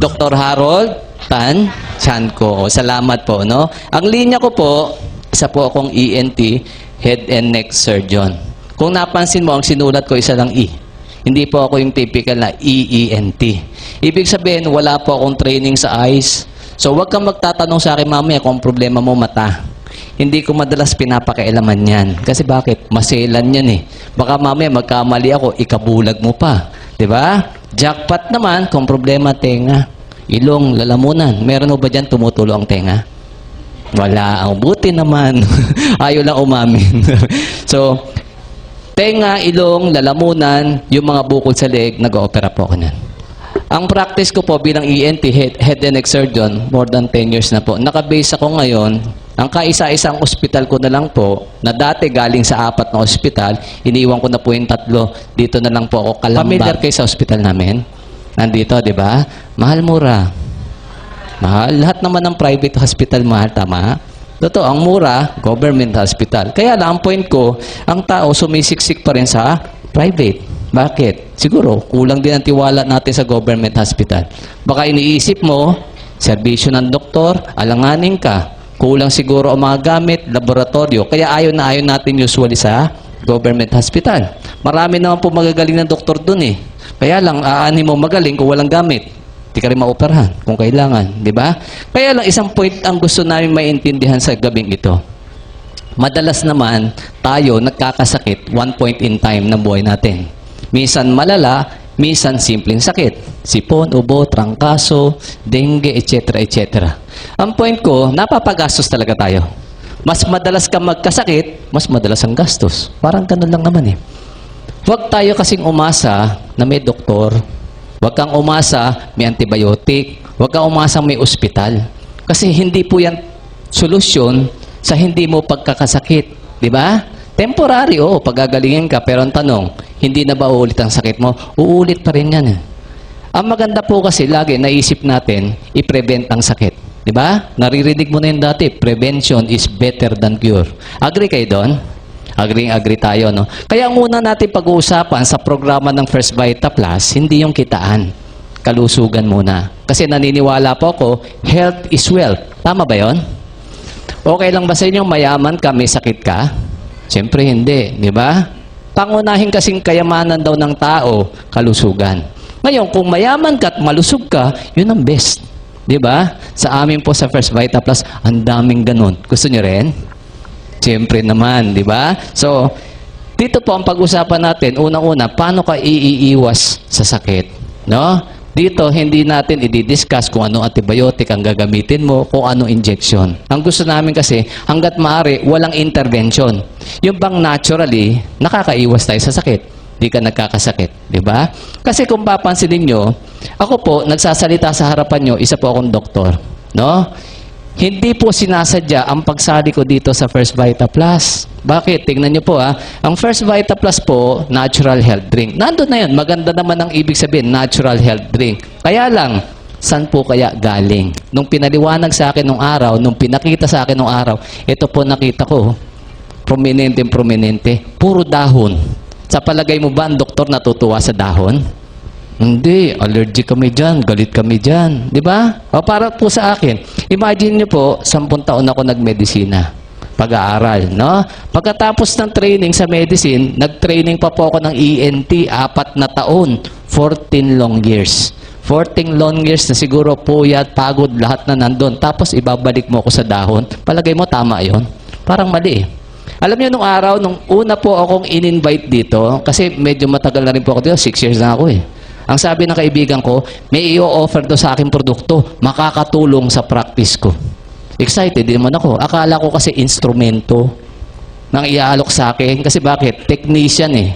Dr. Harold Tan Chanco. Salamat po, no? Ang linya ko po, isa po akong ENT, Head and Neck Surgeon. Kung napansin mo, ang sinulat ko isa lang E. Hindi po ako yung typical na EENT. Ibig sabihin, wala po akong training sa eyes. So, huwag kang magtatanong sa akin mamaya kung problema mo mata. Hindi ko madalas pinapakailaman yan. Kasi bakit? Maselan yan eh. Baka mamaya magkamali ako, ikabulag mo pa. Diba? Jackpot naman kung problema tenga. Ilong, lalamunan. Meron mo ba dyan tumutulo ang tenga? Wala. Ang buti naman. Ayaw lang umamin. So, tenga, ilong, lalamunan, yung mga bukol sa leeg, nag-opera po ako nan. Ang practice ko po bilang ENT, Head and Neck Surgeon, more than 10 years na po. Nakabase ako ngayon, ang kaisa-isang ospital ko na lang po, na dati galing sa 4 na ospital, iniwan ko na po yung 3. Dito na lang po ako kalambag. Familiar kayo sa ospital namin? Nandito, di ba? Mahal, mura. Mahal. Lahat naman ng private hospital mahal, tama? Totoo, ang mura, government hospital. Kaya lang, ang point ko, ang tao sumisiksik pa rin sa private. Bakit? Siguro, kulang din ang tiwala natin sa government hospital. Baka iniisip mo, serbisyo ng doktor, alanganin ka. Kulang siguro ang mga gamit, laboratorio. Kaya ayaw natin usually sa government hospital. Marami naman po magagaling ng doktor dun eh. Kaya lang, aanin mo magaling kung walang gamit. Di ka rin maoperahan kung kailangan. Di ba? Kaya lang, isang point ang gusto namin maintindihan sa gabing ito. Madalas naman, tayo nagkakasakit one point in time ng buhay natin. Minsan malala, minsan simpleng sakit. Sipon, ubo, trangkaso, dengue, etc. etc. Ang point ko, napapagastos talaga tayo. Mas madalas ka magkasakit, mas madalas ang gastos. Parang ganun lang naman eh. Huwag tayo kasing umasa na may doktor. Huwag kang umasa may antibiotic. Huwag kang umasa may ospital. Kasi hindi po yan solusyon sa hindi mo pagkakasakit. Di ba? Temporary, oo, pagagalingin ka. Pero ang tanong, hindi na ba uulit ang sakit mo? Uulit pa rin yan. Ang maganda po kasi, lagi naisip natin, i-prevent ang sakit. Diba? Naririnig mo na yun dati, prevention is better than cure. Agree kayo doon? Agree tayo, no? Kaya ang una natin pag-uusapan sa programa ng First Vita Plus, hindi yung kitaan. Kalusugan muna. Kasi naniniwala po ako, health is wealth. Tama ba yon? Okay lang ba sa inyo mayaman ka, may sakit ka? Siyempre hindi, di ba? Pangunahin kasing kayamanan daw ng tao, kalusugan. Ngayon, kung mayaman ka at malusog ka, yun ang best. Di ba? Sa amin po sa First Vita Plus, ang daming ganun. Gusto nyo rin? Siyempre naman, di ba? So, dito po ang pag-usapan natin, unang-una, paano ka iiwas sa sakit? No? Dito, hindi natin i-discuss kung anong antibiotic ang gagamitin mo, kung anong injection. Ang gusto namin kasi, hanggat maaari, walang intervention. Yung bang naturally, nakakaiwas tayo sa sakit. Di ka nagkakasakit. Di ba? Kasi kung papansinin nyo, ako po, nagsasalita sa harapan nyo, isa po akong doktor. No? Hindi po sinasadya ang pagsali ko dito sa First Vita Plus. Bakit? Tingnan nyo po ha. Ang First Vita Plus po, natural health drink. Nandun na yun. Maganda naman ang ibig sabihin, natural health drink. Kaya lang, saan po kaya galing? Nung pinaliwanag sa akin nung araw, nung pinakita sa akin nung araw, ito po nakita ko, prominente. Puro dahon. Sa palagay mo ba ang doktor natutuwa sa dahon? Hindi, allergic kami dyan, galit kami dyan. Di ba? O para po sa akin, imagine nyo po, 10 taon ako nagmedisina. Pag-aaral, no? Pagkatapos ng training sa medicine, nag-training pa po ako ng ENT, 4 na taon, 14 long years. 14 long years na siguro puyat, pagod, lahat na nandun. Tapos ibabalik mo ako sa dahon. Palagay mo, tama yon? Parang mali eh. Alam niyo, nung araw, nung una po akong in-invite dito, kasi medyo matagal na rin po ako dito, 6 years na ako eh. Ang sabi ng kaibigan ko, may i-offer do sa aking produkto, makakatulong sa practice ko. Excited din naman ako. Akala ko kasi instrumento nang iaalok sa akin. Kasi bakit? Technician eh.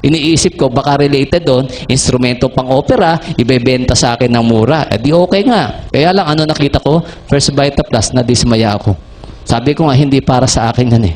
Iniisip ko, baka related doon, instrumento pang opera, ibebenta sa akin ng mura. Eh di okay nga. Kaya lang, ano nakita ko? First Vita Plus, nadismaya ako. Sabi ko nga, hindi para sa akin yan eh.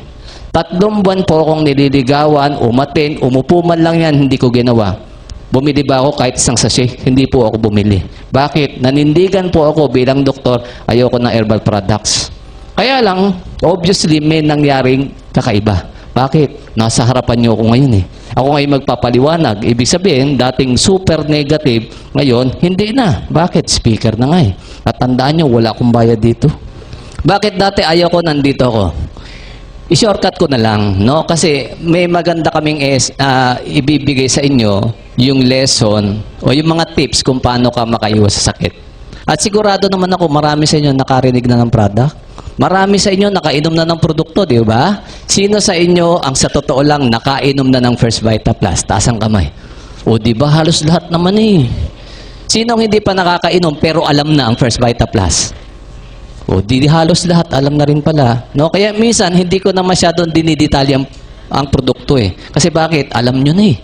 3 buwan po akong nililigawan, umaten, umupo man lang yan, hindi ko ginawa. Bumili ba ako kahit isang sachet? Hindi po ako bumili. Bakit? Nanindigan po ako bilang doktor, ayoko ng herbal products. Kaya lang, obviously, may nangyaring kakaiba. Bakit? Nasa harapan niyo ako ngayon eh. Ako ngayon magpapaliwanag. Ibig sabihin, dating super negative, ngayon, hindi na. Bakit? Speaker na nga eh. At tandaan nyo, wala akong bayad dito. Bakit dati ayaw ko, nandito ako? I-shortcut ko na lang, no? Kasi may maganda kaming ibibigay sa inyo yung lesson o yung mga tips kung paano ka makaiwas sa sakit. At sigurado naman ako, marami sa inyo nakarinig na ng product. Marami sa inyo nakainom na ng produkto, di ba? Sino sa inyo ang sa totoo lang nakainom na ng First Vita Plus? Taas ang kamay. O di ba halos lahat naman eh. Sinong hindi pa nakakainom pero alam na ang First Vita Plus? O di halos lahat alam na rin pala. No? Kaya minsan hindi ko na masyadong dinidetalye ang produkto eh. Kasi bakit? Alam nyo na eh.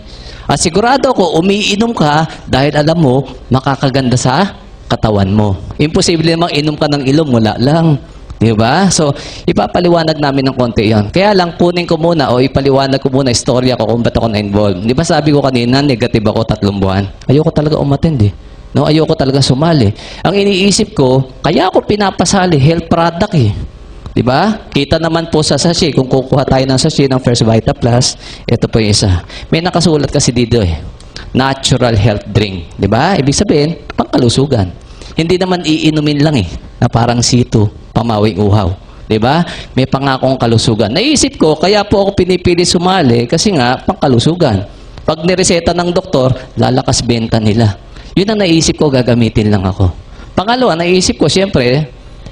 At sigurado ko, umiinom ka dahil alam mo, makakaganda sa katawan mo. Imposible namang inom ka ng ilong, wala lang. Di ba? So, ipapaliwanag namin ng konti yan. Kaya lang, kunin ko muna o ipaliwanag ko muna istorya ko kung ba't ako na-involve. Di ba sabi ko kanina, negative ako 3 buwan. Ayoko talaga umattend eh. No, ayoko talaga sumali. Ang iniisip ko, kaya ako pinapasali, health product eh. Di ba? Kita naman po sa sachet, kung kukuha tayo ng sachet ng First Vita Plus, ito po yung isa. May nakasulat kasi dito eh. Natural health drink. Di ba? Ibig sabihin, pangkalusugan. Hindi naman iinumin lang eh, na parang situ, pamawing uhaw. Diba? May pangakong kalusugan. Naisip ko, kaya po ako pinipili sumali kasi nga, pangkalusugan. Pag nireseta ng doktor, lalakas benta nila. Yun ang naisip ko, gagamitin lang ako. Pangalawa, naisip ko, siyempre,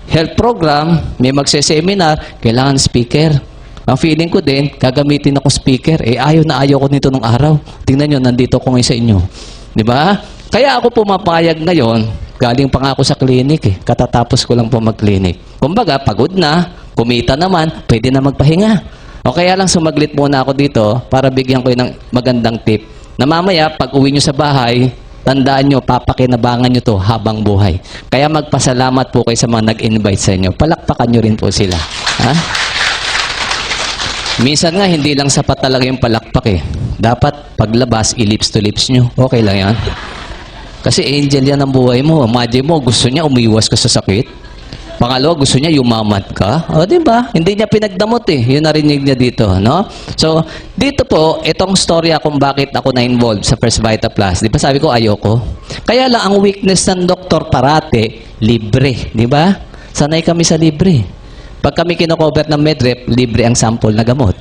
health program, may magse-seminar, kailangan speaker. Ang feeling ko din, gagamitin ako speaker. Eh, ayaw na ayaw ko nito nung araw. Tingnan nyo, nandito ko ngayon sa inyo. Diba? Kaya ako pumapayag ngayon, galing pa nga ako sa clinic eh. Katatapos ko lang po mag-clinic. Kumbaga, pagod na, kumita naman, pwede na magpahinga. O kaya lang sumaglit muna ako dito para bigyan ko ng magandang tip. Na mamaya, pag uwi nyo sa bahay, tandaan nyo, papakinabangan nyo to habang buhay. Kaya magpasalamat po kayo sa mga nag-invite sa inyo. Palakpakan nyo rin po sila. Ha? Minsan nga, hindi lang sapat talaga yung palakpak eh. Dapat, paglabas, i-lips to lips nyo. Okay lang yan. Kasi angel yan ang buhay mo. Imagine mo, gusto niya umiwas ka sa sakit. Pangalawa, gusto niya yumaman ka. O, diba? Hindi niya pinagdamot eh. Yun narinig niya dito, no? So, dito po, itong storya kung bakit ako na-involved sa First Vita Plus. Di ba sabi ko, ayoko. Kaya lang, ang weakness ng doktor parate, libre. Di ba? Sanay kami sa libre. Pag kami kinocover ng medrep, libre ang sample na gamot.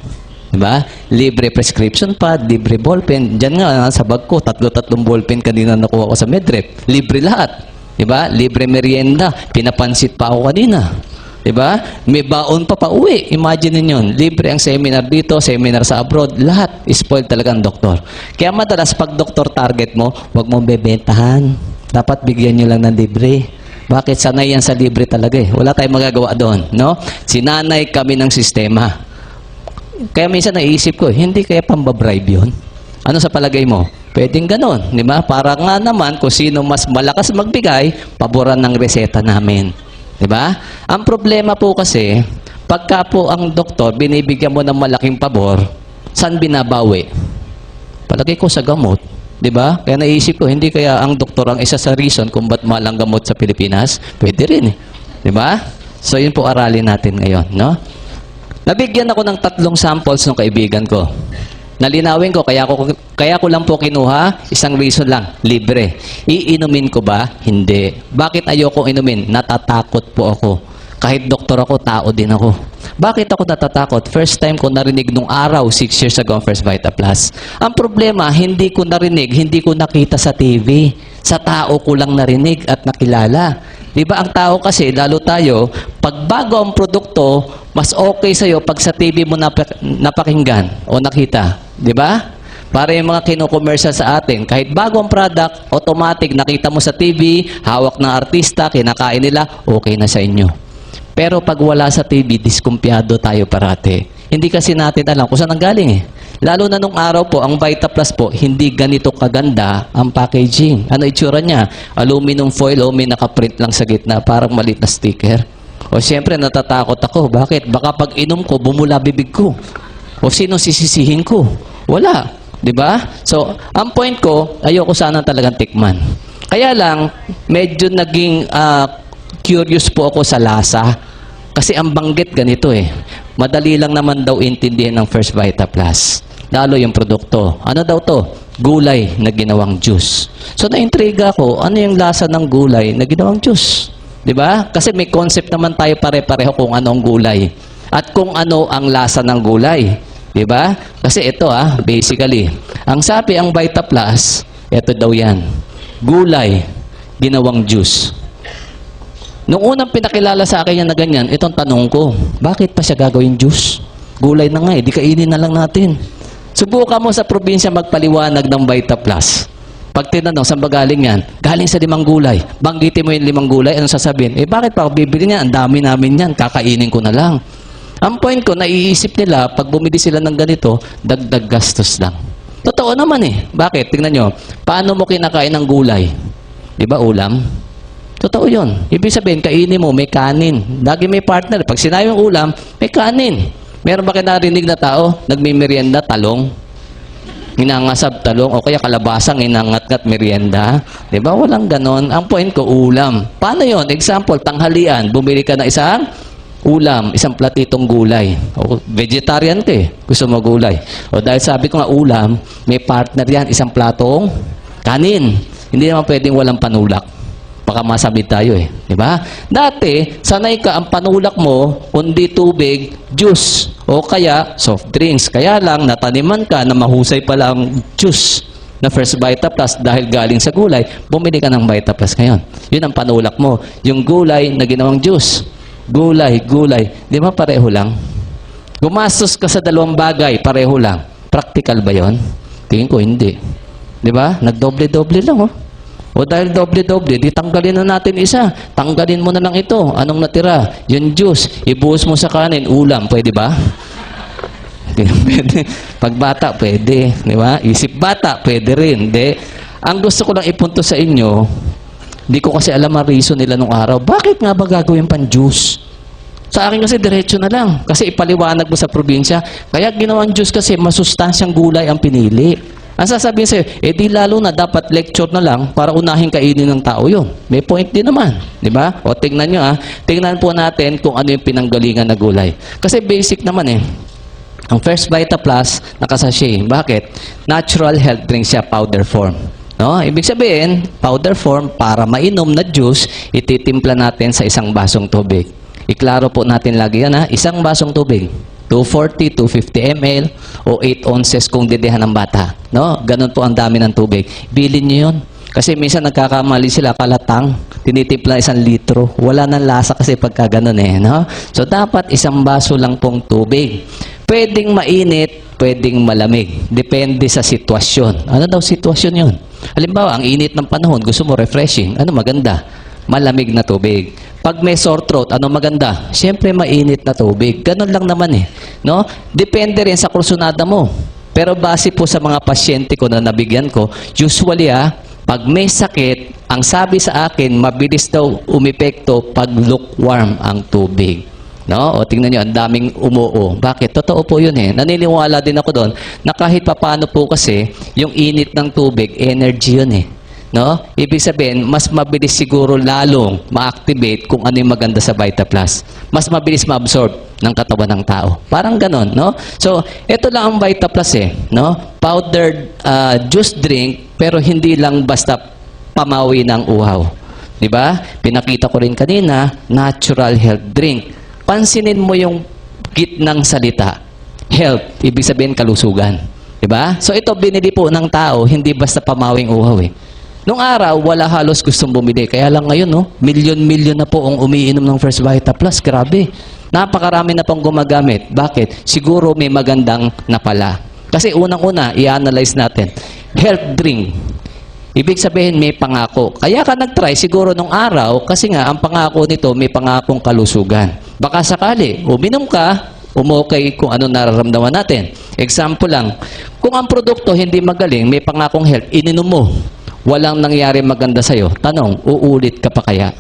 Diba? Libre prescription pad, libre ballpen. Diyan nga, sa bag ko, 3 ballpen kanina nakuha ko sa medrep. Libre lahat. Diba? Libre merienda. Pinapansit pa ako kanina. Diba? May baon pa uwi. Imagine ninyo, libre ang seminar dito, seminar sa abroad. Lahat, spoiled talaga ang doktor. Kaya madalas, pag doktor target mo, huwag mong bebentahan. Dapat bigyan nyo lang ng libre. Bakit? Sanay yan sa libre talaga eh. Wala tayong magagawa doon. No? Sinanay kami ng sistema. Kaya minsan naisip ko, hindi kaya pambabribe yun? Ano sa palagay mo? Pwedeng ganon, di ba? Para nga naman, kung sino mas malakas magbigay, paboran ng reseta namin. Di ba? Ang problema po kasi, pagka po ang doktor, binibigyan mo ng malaking pabor, saan binabawi? Palagay ko sa gamot. Di ba? Kaya naisip ko, hindi kaya ang doktor ang isa sa reason kung ba't mahal ang gamot sa Pilipinas? Pwede rin eh. Di ba? So, yun po aralin natin ngayon, no? Nabigyan ako ng 3 samples ng kaibigan ko. Nalinawin ko, kaya ko lang po kinuha, isang reason lang, libre. Iinumin ko ba? Hindi. Bakit ayoko inumin? Natatakot po ako. Kahit doktor ako, tao din ako. Bakit ako natatakot? First time ko narinig nung araw, 6 years ago, First Vita Plus. Ang problema, hindi ko narinig, hindi ko nakita sa TV. Sa tao ko lang narinig at nakilala. Diba ang tao kasi, lalo tayo, pag bago ang produkto, mas okay sa'yo pag sa TV mo napakinggan o nakita. Diba? Para yung mga kino-commercial sa atin, kahit bago ang product, automatic, nakita mo sa TV, hawak ng artista, kinakain nila, okay na sa inyo. Pero pag wala sa TV, diskumpiyado tayo parate. Hindi kasi natin alam kung saan nanggaling eh. Lalo na nung araw po, ang Vita Plus po, hindi ganito kaganda ang packaging. Ano itsura niya? Aluminum foil o may nakaprint lang sa gitna, parang maliit na sticker. O siyempre, natatakot ako. Bakit? Baka pag inom ko, bumula bibig ko. O sino sisisihin ko? Wala. Diba? So, ang point ko, ayoko sana talagang tikman. Kaya lang, medyo naging curious po ako sa lasa. Kasi ang banggit ganito eh. Madali lang naman daw intindihin ng First Vita Plus. lalo yung produkto. Ano daw to? Gulay na ginawang juice. So naintriga ko, ano yung lasa ng gulay na ginawang juice? 'Di ba? Kasi may concept naman tayo pare-pareho kung ano ang gulay at kung ano ang lasa ng gulay. 'Di ba? Kasi ito basically, ang sabi ang Vita Plus, ito daw 'yan. Gulay ginawang juice. Nung unang pinakilala sa akin yan na ganyan, itong tanong ko, bakit pa siya gagawin juice? Gulay na nga di kainin na lang natin. Subukan mo sa probinsya magpaliwanag ng Vita Plus. Pag tinanong, saan ba galing yan? Galing sa 5 gulay. Banggitin mo yung 5 gulay, anong sasabihin? Bakit pa ako bibili niyan? Ang dami namin yan, kakainin ko na lang. Ang point ko, naiisip nila, pag bumili sila ng ganito, dagdag gastos lang. Totoo naman Bakit? Tingnan nyo, paano mo kinakain ng gulay? Di ba ulam? Totoo yun. Ibig sabihin, kainin mo, may kanin. Lagi may partner. Pag sinabi yung ulam, may kanin. Meron ba kinarinig na tao? Nagmimerienda, talong. Hinangasab talong o kaya kalabasang hinangat-ngat merienda. Diba? Walang ganon. Ang point ko, ulam. Paano yon? Example, tanghalian. Bumili ka ng isang ulam, isang platitong gulay. O, vegetarian ka Gusto mo gulay. O dahil sabi ko nga ulam, may partner yan, isang platong kanin. Hindi naman pwedeng walang panulak. Baka masabi tayo di ba? Dati, sanay ka ang panulak mo, kundi tubig, juice, o kaya soft drinks. Kaya lang, nataniman ka na mahusay pala ang juice na First Vita Plus dahil galing sa gulay, bumili ka ng Vita Plus ngayon. Yun ang panulak mo. Yung gulay na ginawang juice. Gulay. Di ba pareho lang? Gumastos ka sa 2 bagay, pareho lang. Practical ba yon? Tingin ko hindi. Di ba? Nagdoble-doble lang O dahil doble-doble, di tanggalin na natin isa. Tanggalin mo na lang ito. Anong natira? Yung juice. Ibuhos mo sa kanin. Ulam. Pwede ba? Pwede. Pag bata, pwede. Di ba? Isip bata, pwede rin. Di. Ang gusto ko lang ipunto sa inyo, di ko kasi alam ang reason nila nung araw. Bakit nga ba gagawin pang juice? Sa akin kasi diretso na lang. Kasi ipaliwanag mo sa probinsya. Kaya ginawang juice kasi masustansyang gulay ang pinili. Ang sasabihin sa'yo, di lalo na dapat lecture na lang para unahin kainin ng tao yun. May point din naman. Di ba? O tingnan nyo tingnan po natin kung ano yung pinanggalingan na gulay. Kasi basic naman Ang First Vita Plus, nakasashay. Bakit? Natural health drink siya, powder form. No? Ibig sabihin, powder form, para mainom na juice, ititimpla natin sa isang basong tubig. Iklaro po natin lagi yan isang basong tubig. 240, 250 ml o 8 ounces kung didihan ng bata. No? Ganun po ang dami ng tubig. Bilin nyo yun. Kasi minsan nagkakamali sila kalatang, tinitimpla 1 litro. Wala nang lasa kasi pagka ganun no? So dapat isang baso lang pong tubig. Pwedeng mainit, pwedeng malamig. Depende sa sitwasyon. Ano daw sitwasyon yun? Halimbawa, ang init ng panahon, gusto mo refreshing. Ano maganda? Malamig na tubig. Pag may sore throat, ano maganda? Siyempre, mainit na tubig. Ganun lang naman no? Depende rin sa kursunada mo. Pero base po sa mga pasyente ko na nabigyan ko, usually pag may sakit, ang sabi sa akin, mabilis daw umepekto pag lukewarm ang tubig. No? O tingnan nyo, ang daming umuo. Bakit? Totoo po yun Naniniwala din ako doon na kahit papaano po kasi, yung init ng tubig, energy yun No? Ibig sabihin, mas mabilis siguro lalong ma-activate kung ano yung maganda sa Vita Plus. Mas mabilis ma-absorb ng katawan ng tao. Parang ganon, no? So, ito lang ang Vita Plus no? Powdered juice drink, pero hindi lang basta pamawi ng uhaw. Di ba? Pinakita ko rin kanina, natural health drink. Pansinin mo yung gitnang salita. Health, ibig sabihin kalusugan. Di ba? So, ito binili po ng tao, hindi basta pamawing uhaw Nung araw, wala halos gustong bumili. Kaya lang ngayon, milyon-milyon na po ang umiinom ng First Vita Plus. Grabe. Napakarami na pong gumagamit. Bakit? Siguro may magandang napala. Kasi unang-una, i-analyze natin. Health drink. Ibig sabihin, may pangako. Kaya ka nag-try siguro nung araw, kasi nga, ang pangako nito, may pangakong kalusugan. Baka sakali, uminom ka, umokay kung ano nararamdaman natin. Example lang, kung ang produkto hindi magaling, may pangakong health, ininom mo. Walang nangyari maganda sa'yo. Tanong, uulit ka pa kaya?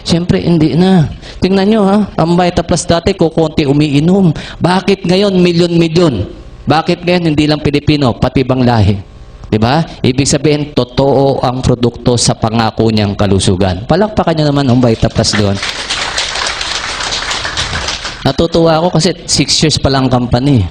Siyempre, hindi na. Tingnan nyo ang Vita Plus dati, kukunti umiinom. Bakit ngayon, milyon-milyon? Bakit ngayon, hindi lang Pilipino, pati ibang lahi? Diba? Ibig sabihin, totoo ang produkto sa pangako niyang kalusugan. Palakpakan nyo naman ang Vita Plus doon. Natutuwa ako kasi 6 years pa lang company.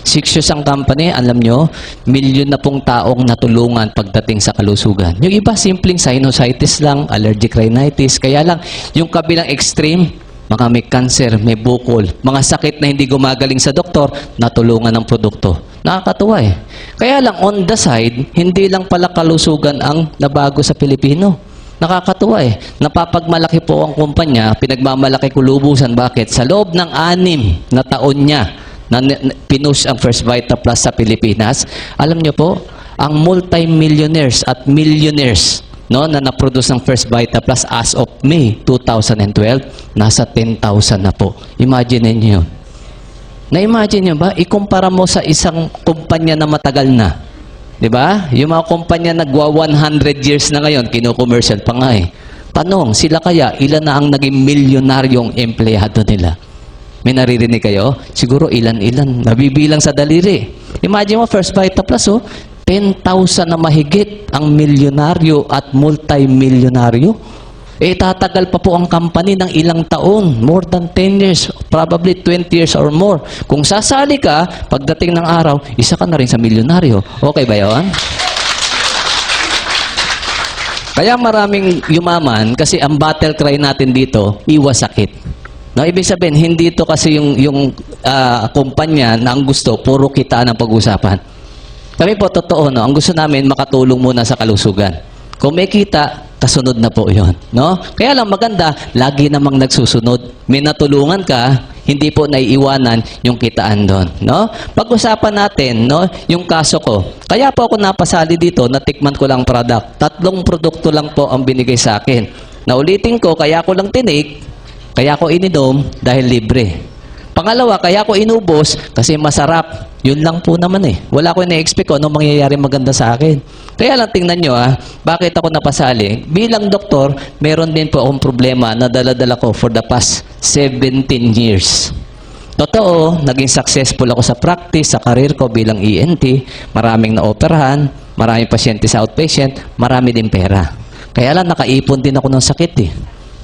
6 years ang company, alam nyo, milyon na pong taong natulungan pagdating sa kalusugan. Yung iba, simpleng sinusitis lang, allergic rhinitis. Kaya lang, yung kabilang extreme, mga may cancer, may bukol, mga sakit na hindi gumagaling sa doktor, natulungan ng produkto. Nakakatuwa eh. Kaya lang, on the side, hindi lang pala kalusugan ang nabago sa Pilipino. Nakakatuwa eh. Napapagmalaki po ang kumpanya, pinagmamalaki ko lubusan. Bakit? Sa loob ng 6 na taon niya na pinush ang First Vita Plus sa Pilipinas, alam niyo po, ang multi-millionaires at millionaires na naproduce ng First Vita Plus as of May 2012, nasa 10,000 na po. Imagine niyo yun. Na-imagine niyo ba? Ikumpara mo sa isang kumpanya na matagal na. Diba? Yung mga kumpanya nagwa 100 years na ngayon, kino-commercial pa nga eh. Tanong, sila kaya, ilan na ang naging milyonaryong empleyado nila? May naririnig kayo? Siguro ilan-ilan. Nabibilang sa daliri. Imagine mo, First Vita Plus, 10,000 na mahigit ang milyonaryo at multi-milyonaryo. Tatagal pa po ang company ng ilang taon. More than 10 years. Probably 20 years or more. Kung sasali ka, pagdating ng araw, isa ka na rin sa milyonaryo. Okay ba yun? Kaya maraming yumaman kasi ang battle cry natin dito, iwas sakit. No, ibig sabihin, hindi ito kasi yung kumpanya na ang gusto, puro kitaan ang pag-usapan. Kami po, totoo, no? Ang gusto namin, makatulong muna sa kalusugan. Kung may kita, kasunod na po yon, no? Kaya lang maganda, lagi namang nagsusunod. May natulungan ka, hindi po naiiwanan yung kitaan doon, no? Pag-usapan natin, no, yung kaso ko. Kaya po ako napasali dito, natikman ko lang product. 3 produkto lang po ang binigay sa akin. Naulitin ko, kaya ko lang tinik, kaya ko ininom dahil libre. Pangalawa, kaya ko inubos kasi masarap. Yun lang po naman eh. Wala ko na-expect kung anong mangyayari maganda sa akin. Kaya lang tingnan nyo bakit ako napasali? Bilang doktor, meron din po akong problema na dala-dala ko for the past 17 years. Totoo, naging successful ako sa practice, sa career ko bilang ENT. Maraming na-operahan, maraming pasyente sa outpatient, marami din pera. Kaya lang nakaipon din ako ng sakit eh.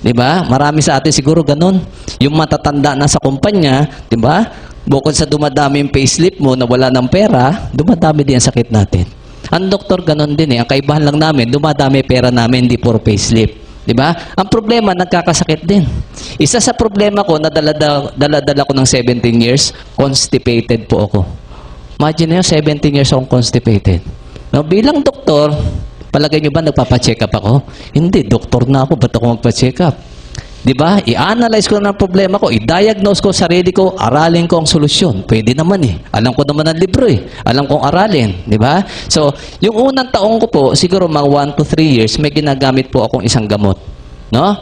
Diba? Marami sa atin siguro ganun. Yung matatanda na sa kumpanya, diba? Bukod sa dumadami yung payslip mo na wala ng pera, dumadami din ang sakit natin. Ang doktor ganun din eh. Ang kaibahan lang namin, dumadami pera namin, hindi puro payslip. Diba? Ang problema, nagkakasakit din. Isa sa problema ko, na dala-dala ko ng 17 years, constipated po ako. Imagine nyo, 17 years akong constipated. Now, bilang doktor, palagay nyo ba nagpapacheck up ako? Hindi, doktor na ako, ba't ako magpa-check up? Diba? I-analyze ko na ang problema ko, i-diagnose ko sarili ko, aralin ko ang solusyon. Pwede naman eh. Alam ko naman ang libro eh. Alam kong aralin. Diba? So, yung unang taong ko po, siguro mga 1 to 3 years, may ginagamit po akong isang gamot. No?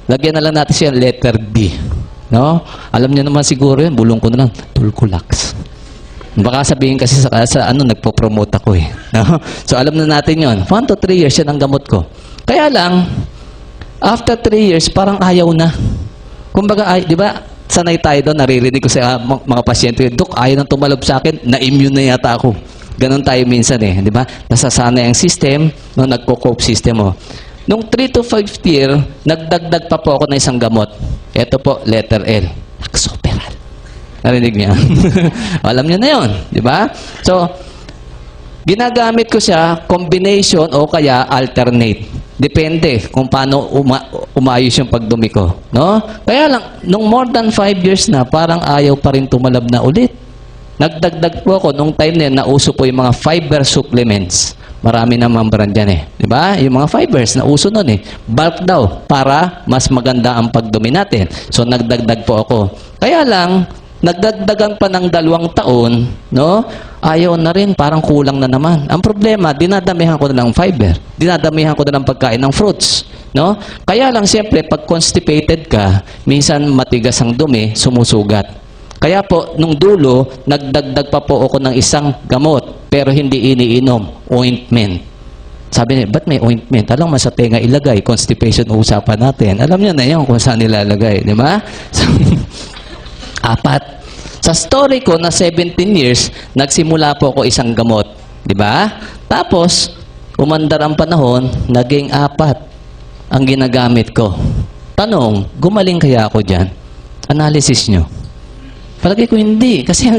Lagyan na lang natin siya letter D. No? Alam niyo naman siguro yun, bulong ko na lang, Tulcolax. Baka sabihin kasi sa nagpo-promote ako eh. No? So, alam na natin yon. 1 to 3 years, yan ang gamot ko. Kaya lang, after 3 years, parang ayaw na. Kumbaga, di ba, sanay tayo doon, naririnig ko sa mga pasyente, Dok, ayaw nang tumalab sa akin, na-immune na yata ako. Ganon tayo minsan eh, di ba? Nasasanay ang system, no, nagko-cope system mo. Nung 3 to 5th year, nagdagdag pa po ako ng isang gamot. Ito po, letter L. Laxoperal. Narinig niya? Alam niyo na yon, di ba? So, ginagamit ko siya, combination o kaya alternate. Depende kung paano umayos yung pagdumi ko. No? Kaya lang, nung more than 5 years na, parang ayaw pa rin tumalab na ulit. Nagdagdag po ako, nung time na yun, nauso po yung mga fiber supplements. Marami naman brand yan eh. Diba? Yung mga fibers, nauso nun eh. Bulk daw, para mas maganda ang pagdumi natin. So, nagdagdag po ako. Kaya lang, nagdagdagan pa ng 2 taon, no? Ayaw na rin, parang kulang na naman. Ang problema, dinadamihan ko na ng fiber. Dinadamihan ko na ng pagkain ng fruits, no? Kaya lang, siyempre, pag constipated ka, minsan matigas ang dumi, sumusugat. Kaya po, nung dulo, nagdagdag pa po ako ng isang gamot, pero hindi iniinom, ointment. Sabi niya, ba't may ointment? Alam mo, sa tenga ilagay, constipation usapan natin. Alam niyo na yun kung saan nilalagay, di ba? So, 4. Sa story ko na 17 years, nagsimula po ako isang gamot. Di ba? Tapos, umandar ang panahon, naging 4 ang ginagamit ko. Tanong, gumaling kaya ako dyan? Analysis nyo. Palagi ko hindi. Kasi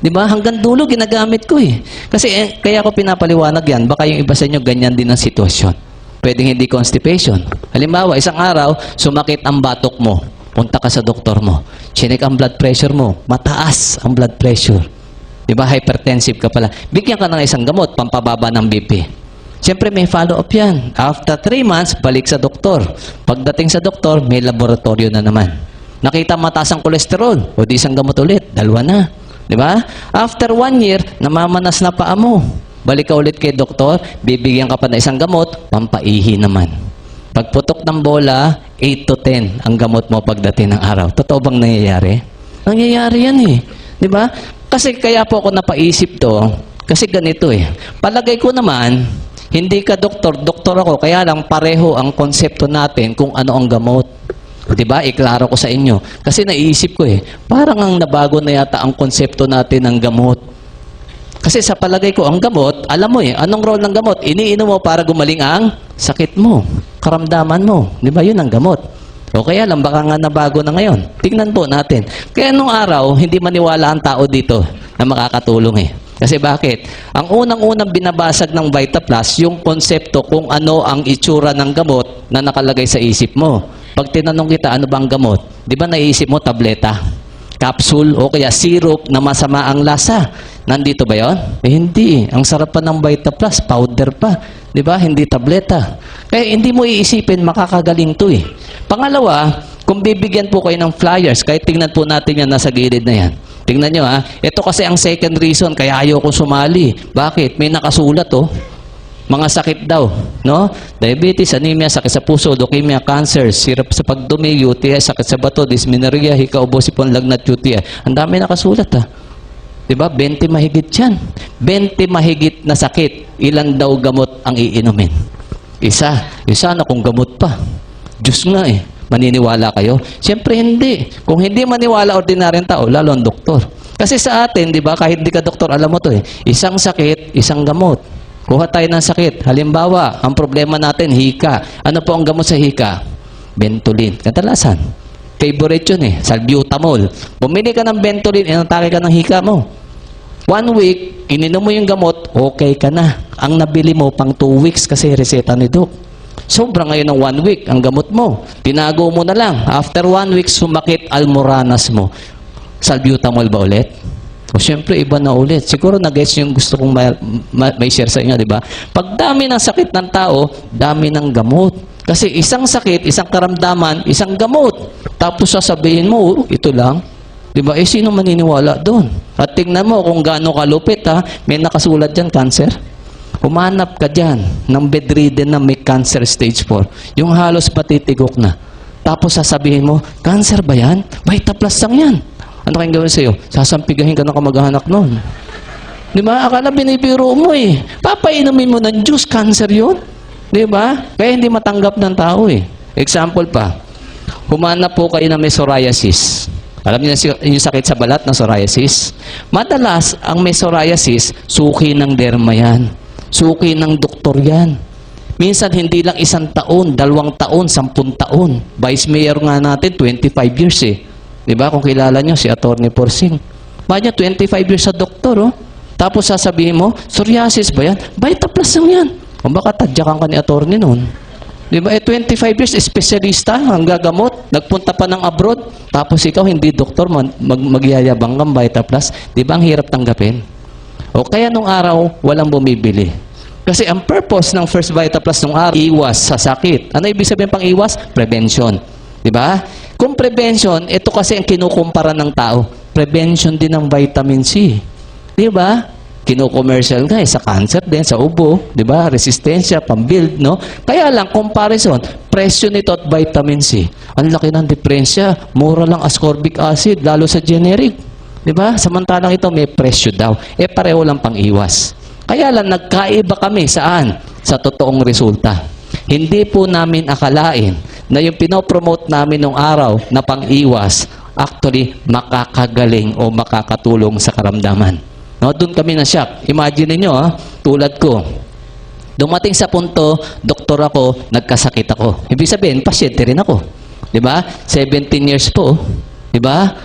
Di ba? Hanggang dulo, ginagamit ko eh. Kasi kaya ko pinapaliwanag yan. Baka yung iba sa inyo, ganyan din ang sitwasyon. Pwedeng hindi constipation. Halimbawa, isang araw, sumakit ang batok mo. Punta ka sa doktor mo. Chinek ang blood pressure mo. Mataas ang blood pressure. Di ba? Hypertensive ka pala. Bigyan ka ng isang gamot, pampababa ng BP. Siyempre, may follow-up yan. After 3 months, balik sa doktor. Pagdating sa doktor, may laboratorio na naman. Nakita mataas ang kolesterol. O di isang gamot ulit. 2 na. Di ba? After 1 year, namamanas na paa mo. Balik ka ulit kay doktor, bibigyan ka pa ng isang gamot, pampaihi naman. Pagputok ng bola, 8 to 10 ang gamot mo pagdating ng araw. Totoo bang nangyayari? Nangyayari yan eh. Di ba? Kasi kaya po ako napaisip to, kasi ganito eh. Palagay ko naman, hindi ka doktor, doktor ako, kaya lang pareho ang konsepto natin kung ano ang gamot. Diba? Iklaro ko sa inyo. Kasi naiisip ko parang ang nabago na yata ang konsepto natin ng gamot. Kasi sa palagay ko, ang gamot, alam mo anong role ng gamot? Iniinom mo para gumaling ang sakit mo, karamdaman mo. Diba? Yun ang gamot. O kaya lang, baka nga nabago na ngayon. Tingnan po natin. Kaya nung araw, hindi maniwala ang tao dito na makakatulong Kasi bakit? Ang unang-unang binabasag ng VitaPlus, yung konsepto kung ano ang itsura ng gamot na nakalagay sa isip mo. Pag tinanong kita, ano bang gamot? Di ba naiisip mo tableta, capsule, o kaya syrup na masama ang lasa? Nandito ba yon? Hindi. Ang sarap pa ng VitaPlus, powder pa. Di ba? Hindi tableta. Kaya hindi mo iisipin, makakagaling to Pangalawa, kung bibigyan po kayo ng flyers, kahit tingnan po natin yan nasa gilid na yan. Tingnan nyo ito kasi ang second reason kaya ayoko sumali. Bakit? May nakasulat mga sakit daw, no? Diabetes, anemia, sakit sa puso, leukemia, cancer, sirap sa pagdumi, UTI, sakit sa bato, dysmenorrhea, hika-ubo, sipon, lagnat, UTI. Ang dami nakasulat Diba? 20 mahigit yan. 20 mahigit na sakit. Ilan daw gamot ang iinumin? Isa na kung gamot pa. Diyos nga Maniniwala kayo? Siyempre hindi. Kung hindi maniwala ordinaryong tao, lalo ang doktor. Kasi sa atin, di ba, kahit di ka doktor, alam mo to isang sakit, isang gamot. Kuha tayo ng sakit. Halimbawa, ang problema natin, hika. Ano po ang gamot sa hika? Ventolin. Kadalasan. Favorite yun salbutamol. Bumili ka ng Ventolin, inatake ka ng hika mo. 1 week, ininom mo yung gamot, okay ka na. Ang nabili mo pang 2 weeks kasi reseta ni Doc. Sobra ngayon ng 1 week ang gamot mo. Tinago mo na lang. After 1 week, sumakit almoranas mo. Salbutamol ba ulit? O syempre, iba na ulit. Siguro na-gets yung gusto kong may share sa inyo, di ba? Pag dami ng sakit ng tao, dami ng gamot. Kasi isang sakit, isang karamdaman, isang gamot. Tapos sasabihin mo, ito lang. Di ba? Sino maniniwala doon? At tingnan mo kung gaano kalupit, may nakasulat dyan, cancer. Humanap ka dyan ng bedridden na may cancer stage 4. Yung halos patitigok na. Tapos sasabihin mo, cancer ba yan? VitaPlus lang yan. Ano kayong gawin sa'yo? Sasampigahin ka ng kamag-anak nun. Di ba? Akala binibiro mo Papainumin mo ng juice, cancer yun. Di ba? Kaya hindi matanggap ng tao Example pa. Humanap po kayo na may psoriasis. Alam niyo yung sakit sa balat na psoriasis? Madalas, ang may psoriasis, suki ng derma yan. Suki ng doktor yan. Minsan, hindi lang 1 taon, 2 taon, 10 taon. Vice Mayor nga natin, 25 years Di ba? Kung kilala nyo, si Atty. Porsing. Bakit 25 years sa doktor, Tapos sasabihin mo, psoriasis ba yan? VitaPlus lang yan. O baka tadyakan ka ni attorney noon. Di ba? 25 years, espesyalista, ang gagamot, nagpunta pa ng abroad, tapos ikaw hindi doktor, magyayabang kang VitaPlus. Di ba? Ang hirap tanggapin. O kaya nung araw, walang bumibili. Kasi ang purpose ng First VitaPlus nung araw, iwas sa sakit. Ano ibig sabihin pang iwas? Prevention. Di ba? Kung prevention, ito kasi ang kinukumpara ng tao. Prevention din ng vitamin C. Di ba? Kino-commercial nga sa cancer din, sa ubo, di ba? Resistensya, pambuild, no? Kaya lang, comparison, presyo nito at vitamin C. Ang laki ng diferensya. Mura lang ascorbic acid, lalo sa generic. Di ba? Samantalang ito may presyo daw. Pareho lang pang iwas. Kaya lang, nagkaiba kami saan? Sa totoong resulta. Hindi po namin akalain na yung pinopromote namin nung araw na pang-iwas, actually, makakagaling o makakatulong sa karamdaman. No, doon kami na-shock. Imagine niyo tulad ko. Dumating sa punto, doktor ako, nagkasakit ako. Ibig sabihin, pasyente rin ako. 'Di ba? 17 years po. 'Di ba?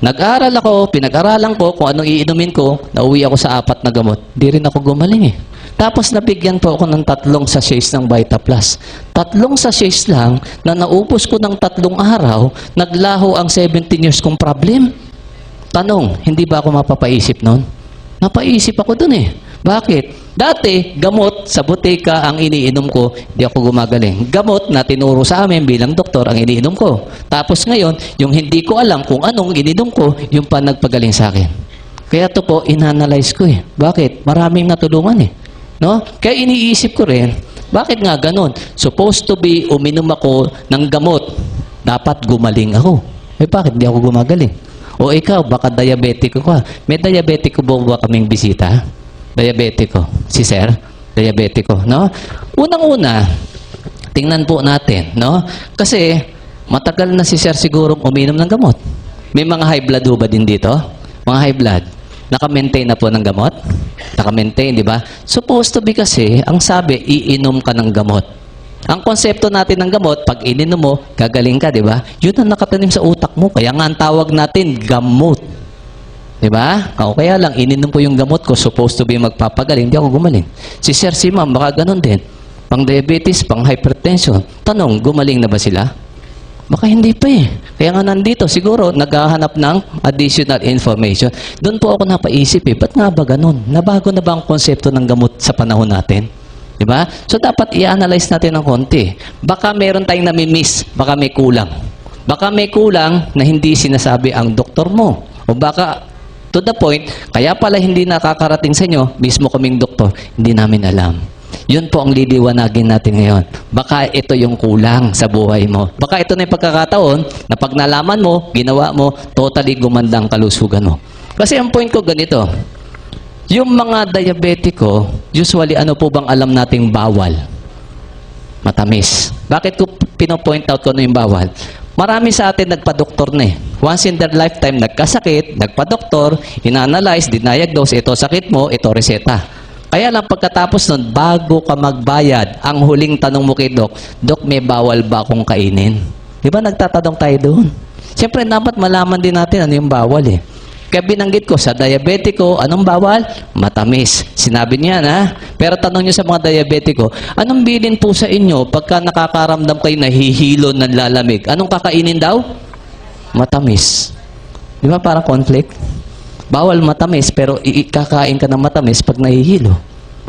Nag-aral ako, pinag-aralan ko kung anong iinumin ko, nauwi ako sa 4 na gamot. Di rin ako gumaling eh. Tapos nabigyan po ako ng 3 sachets ng Vita Plus. 3 sachets lang na naubos ko ng 3 araw, naglaho ang 17 years kong problem. Tanong, hindi ba ako mapapaisip nun? Napaisip ako dun eh. Bakit? Dati, gamot sa butika ang iniinom ko, hindi ako gumagaling. Gamot na tinuro sa amin bilang doktor ang iniinom ko. Tapos ngayon, yung hindi ko alam kung anong ininom ko, yung pa nagpagaling sa akin. Kaya to po, inanalyze ko eh. Bakit? Maraming natulungan eh. No? Kaya iniisip ko rin, bakit nga ganon? Supposed to be, uminom ako ng gamot. Dapat gumaling ako. Eh bakit di ako gumagaling? O ikaw, baka diabetiko ka. May diabetiko ba kaming bisita? Diabetiko. Si Sir? Diabetiko, no? Unang-una, tingnan po natin, no? Kasi, matagal na si Sir sigurong uminom ng gamot. May mga high blood ba din dito? Mga high blood. Naka-maintain na po ng gamot? Naka-maintain, di ba? Supposed to be kasi, ang sabi, iinom ka ng gamot. Ang konsepto natin ng gamot, pag ininom mo, gagaling ka, di ba? Yun ang nakatanim sa utak mo. Kaya nga ang tawag natin, gamot. Di ba? O kaya lang, ininom ko yung gamot ko, supposed to be magpapagaling, hindi ako gumaling. Si Sir, si Ma'am, baka ganun din. Pang diabetes, pang hypertension. Tanong, gumaling na ba sila? Baka hindi pa eh. Kaya nga nandito, siguro, naghahanap ng additional information. Doon po ako napaisip eh, ba't nga ba ganun? Nabago na ba ang konsepto ng gamot sa panahon natin? Diba? So, dapat i-analyze natin ng konti. Baka meron tayong nami-miss, baka may kulang. Baka may kulang na hindi sinasabi ang doktor mo. O baka, to the point, kaya pala hindi nakakarating sa inyo, mismo kaming doktor, hindi namin alam. Yun po ang liliwanagin natin ngayon. Baka ito yung kulang sa buhay mo. Baka ito na yung pagkakataon na pag nalaman mo, ginawa mo, totally gumanda ang kalusugan mo. Kasi ang point ko ganito, yung mga diabetiko, usually ano po bang alam nating bawal? Matamis. Bakit ko pinopoint out ko ano yung bawal? Marami sa atin nagpa-doktor na eh. Once in their lifetime, nagkasakit, nagpa-doktor, ina-analyze, dinayagdose, ito sakit mo, ito reseta. Kaya lang pagkatapos nun, bago ka magbayad, ang huling tanong mo kay Doc, Doc, may bawal ba akong kainin? Di ba nagtatanong tayo doon? Siyempre, dapat malaman din natin ano yung bawal eh. Kaya binanggit ko, sa diabetiko, anong bawal? Matamis. Sinabi niya na. Pero tanong niyo sa mga diabetiko, anong bilin po sa inyo pagka nakakaramdam kayo nahihilo ng lalamig? Anong kakainin daw? Matamis. Di ba parang conflict? Bawal matamis, pero kakain ka ng matamis pag nahihilo.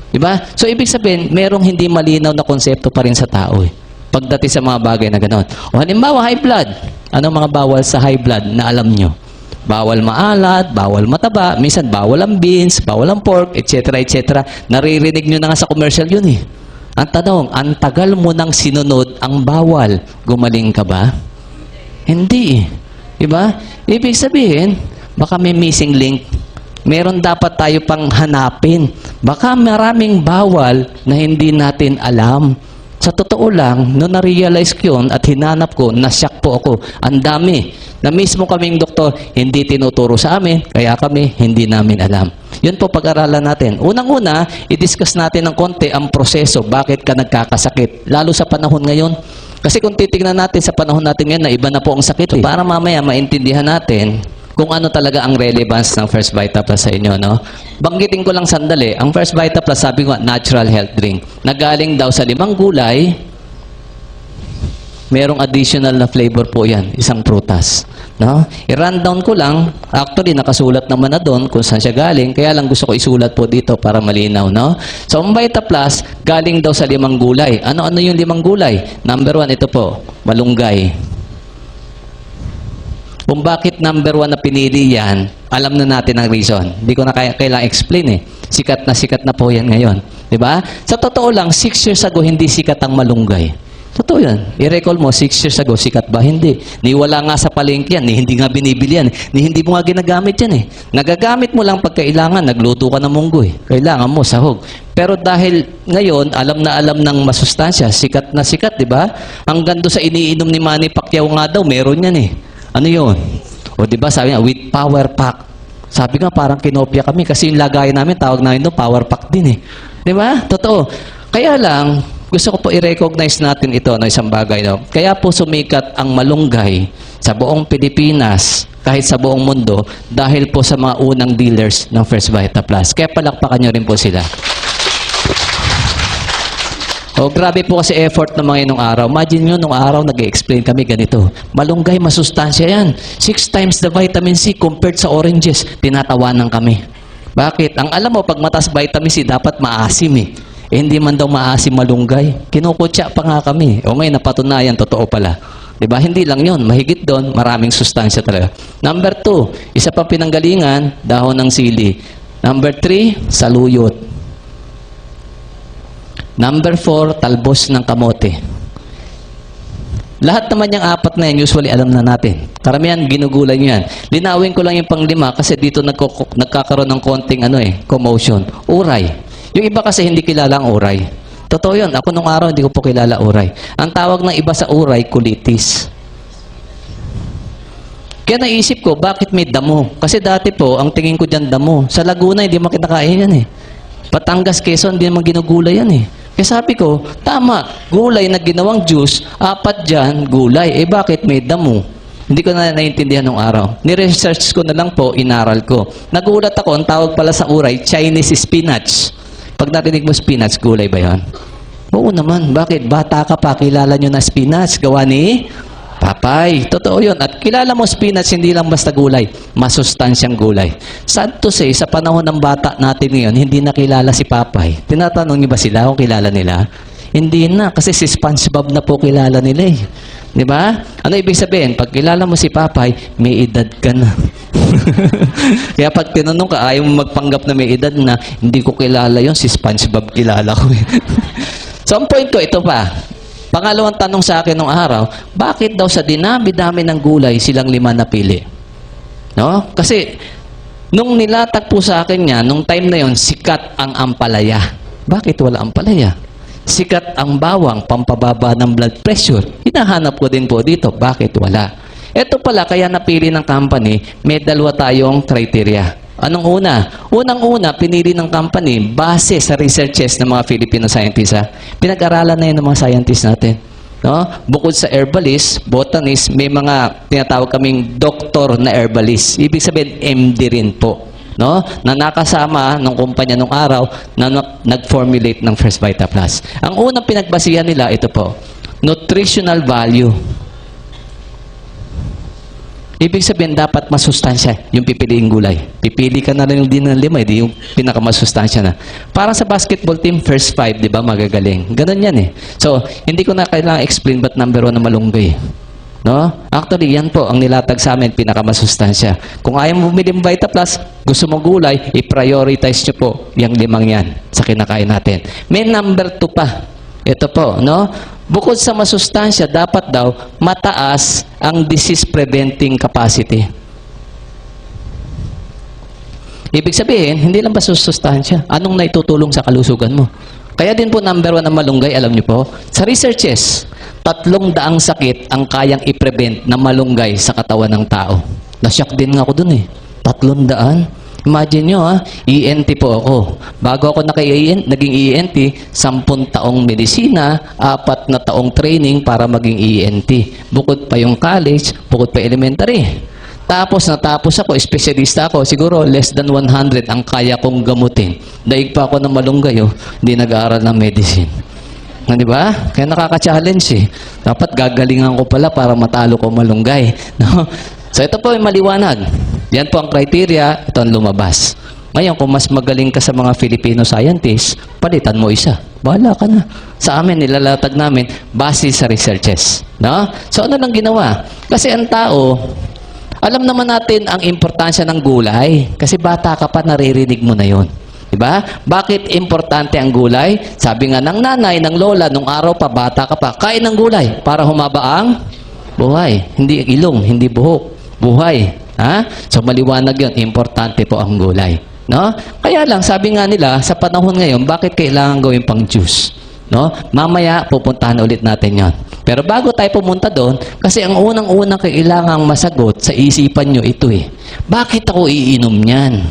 Di ba? So, ibig sabihin, merong hindi malinaw na konsepto pa rin sa tao eh. Pagdating sa mga bagay na gano'n. O halimbawa, high blood. Anong mga bawal sa high blood na alam nyo? Bawal maalat, bawal mataba, minsan bawal ang beans, bawal ang pork, etc. etc. Naririnig nyo na nga sa commercial yun eh. Ang tanong, ang tagal mo nang sinunod ang bawal, gumaling ka ba? Hindi eh. Diba? Ibig sabihin, baka may missing link. Meron dapat tayo pang hanapin. Baka maraming bawal na hindi natin alam. Sa totoo lang, noong na-realize ko yun at hinanap ko, nasyak po ako. Ang dami. Na mismo kaming doktor, hindi tinuturo sa amin, kaya kami hindi namin alam. Yun po pag-aralan natin. Unang-una, i-discuss natin ng konti ang proseso. Bakit ka nagkakasakit? Lalo sa panahon ngayon. Kasi kung titignan natin sa panahon natin ngayon, na iba na po ang sakit. So, para mamaya maintindihan natin kung ano talaga ang relevance ng First Vita Plus sa inyo, no? Banggitin ko lang sandali. Ang First Vita Plus, sabi ko, natural health drink. Nagaling daw sa 5 gulay, merong additional na flavor po yan, isang prutas. No? I-rundown ko lang, actually nakasulat naman na doon kung saan siya galing, kaya lang gusto ko isulat po dito para malinaw. No? So, ang Vita Plus, galing daw sa 5 gulay. Ano-ano yung 5 gulay? Number 1, ito po, malunggay. Kung bakit number 1 na pinili yan, alam na natin ang reason. Hindi ko na kailangang explain eh. Sikat na po yan ngayon. Diba? Sa totoo lang, 6 years ago, hindi sikat ang malunggay. Totoo yan. I-recall mo, 6 years ago, sikat ba? Hindi. Ni wala nga sa palengke yan, ni hindi nga binibili yan, ni hindi mo nga ginagamit yan eh. Nagagamit mo lang pag kailangan, nagluto ka ng munggo eh. Kailangan mo, sahog. Pero dahil ngayon, alam na alam ng masustansya, sikat na sikat, di ba? Ang gando sa iniinom ni Manny Pacquiao nga daw, meron yan eh. Ano yun? O di ba sabi niya, with power pack. Sabi nga, parang kinopya kami kasi yung lagay namin, tawag namin doon, power pack din eh. Di ba? Totoo. Kaya lang, gusto ko po i-recognize natin ito na isang bagay. No? Kaya po sumikat ang malunggay sa buong Pilipinas kahit sa buong mundo dahil po sa mga unang dealers ng First Vita Plus. Kaya palakpakan nyo rin po sila. Oh, grabe po kasi effort ng mga inong araw. Imagine nyo, nung araw nag-explain kami ganito. Malunggay, masustansya yan. 6 times the vitamin C compared sa oranges. Tinatawanan kami. Bakit? Ang alam mo, pag mataas vitamin C, dapat maasim eh. Hindi man daw maasim malunggay. Kinukutya pa nga kami. O ngayon, napatunayan, totoo pala. Diba? Hindi lang yon, mahigit doon, maraming sustansya talaga. Number 2, isa pa pinanggalingan, dahon ng sili. Number 3, saluyot. Number 4, talbos ng kamote. Lahat naman yung 4 na yan, usually alam na natin. Karamihan, ginugulay nyo yan. Linawin ko lang yung pang-5 kasi dito nagkakaroon ng konting commotion. Uray. Yung iba kasi hindi kilala ang uray. Totoo yun. Ako nung araw, hindi ko po kilala uray. Ang tawag ng iba sa uray, colitis. Kaya naisip ko, bakit may damo? Kasi dati po, ang tingin ko dyan damo. Sa Laguna, hindi mo kinakain yan eh. Patangas, Quezon, hindi naman ginugulay yan eh. Kaya sabi ko, tama, gulay na ginawang juice, 4 dyan, gulay. Eh bakit may damo? Hindi ko na naiintindihan nung araw. Ni-research ko na lang po, inaral ko. Nagulat ako, ang tawag pala sa uray, Chinese spinach. Pag narinig mo spinach, gulay ba yan? Oo naman. Bakit? Bata ka pa, kilala nyo na spinach. Gawa ni Papay. Totoo yun. At kilala mo spinach, hindi lang basta gulay. Masustansyang gulay. Sad to say, sa panahon ng bata natin ngayon, hindi nakilala si Papay. Tinatanong niyo ba sila kung kilala nila? Hindi na. Kasi si SpongeBob na po kilala nila eh. Di ba? Ano ibig sabihin? Pag kilala mo si Papay, may edad ka na. Kaya pag tinanong ka, ayaw mo magpanggap na may edad na, hindi ko kilala yon, si SpongeBob kilala ko. So, ang point ko, ito pa. Pangalawang tanong sa akin nung araw, bakit daw sa dinami-dami ng gulay, silang 5 napili? No? Kasi, nung nilatag po sa akin niya, nung time na yon, sikat ang ampalaya. Bakit wala ampalaya? Sikat ang bawang, pampababa ng blood pressure. Hinahanap ko din po dito, bakit wala? Ito pala, kaya napili ng company, may 2 tayong criteria. Anong una? Unang-una, pinili ng company base sa researches ng mga Filipino scientists. Pinag-aralan na yun ng mga scientists natin. No? Bukod sa herbalist, botanist, may mga tinatawag kaming doktor na herbalist. Ibig sabihin, MD rin po. No? Na nakasama ng kumpanya nung araw na nag-formulate ng First Vita Plus. Ang unang pinagbasihan nila, ito po, nutritional value. Ibig sabihin, dapat masustansya yung pipiliing gulay. Pipili ka na rin din ng 5, hindi yung pinakamasustansya na. Parang sa basketball team, first 5, di ba, magagaling. Ganun yan eh. So, hindi ko na kailangan explain ba't number 1 na malunggay. No? Actually, yan po ang nilatag sa amin, pinakamasustansya. Kung ayaw mo bumili ng Vita Plus, gusto mong gulay, i-prioritize nyo po yung 5 yan sa kinakain natin. May number 2 pa. Ito po, no? Bukod sa masustansya, dapat daw mataas ang disease-preventing capacity. Ibig sabihin, hindi lang ba sustansya? Anong naitutulong sa kalusugan mo? Kaya din po number 1 ang malunggay, alam niyo po, sa researches, 300 sakit ang kayang i-prevent na malunggay sa katawan ng tao. Nashock din nga ako dun eh. 300? Imagine nyo ENT po ako. Bago ako naging ENT, 10 taong medisina, 4 na taong training para maging ENT. Bukod pa yung college, bukod pa elementary. Tapos natapos ako, espesyalista ako, siguro less than 100 ang kaya kong gamutin. Daig pa ako ng malunggay, hindi nag-aaral ng medicine. Di ba? Kaya nakaka-challenge eh. Dapat gagalingan ko pala para matalo ko malunggay. No? So ito po yung maliwanag. Yan po ang criteria, ito ang lumabas. Ngayon, kung mas magaling ka sa mga Filipino scientists, palitan mo isa. Bahala ka na. Sa amin, nilalatag namin, base sa researches. No? So ano lang ginawa? Kasi ang tao, alam naman natin ang importansya ng gulay. Kasi bata ka pa, naririnig mo na yon. Diba? Bakit importante ang gulay? Sabi nga ng nanay, ng lola, nung araw pa, bata ka pa, kain ng gulay para humaba ang buhay. Hindi ilong, hindi buhok. Buhay. Ha? So maliwanag yun, importante po ang gulay. No? Kaya lang, sabi nga nila, sa panahon ngayon, bakit kailangan gawin pang juice? No? Mamaya, pupuntahan ulit natin yon. Pero bago tayo pumunta doon, kasi ang unang-unang kailangang masagot sa isipan nyo ito eh. Bakit ako iinom yan?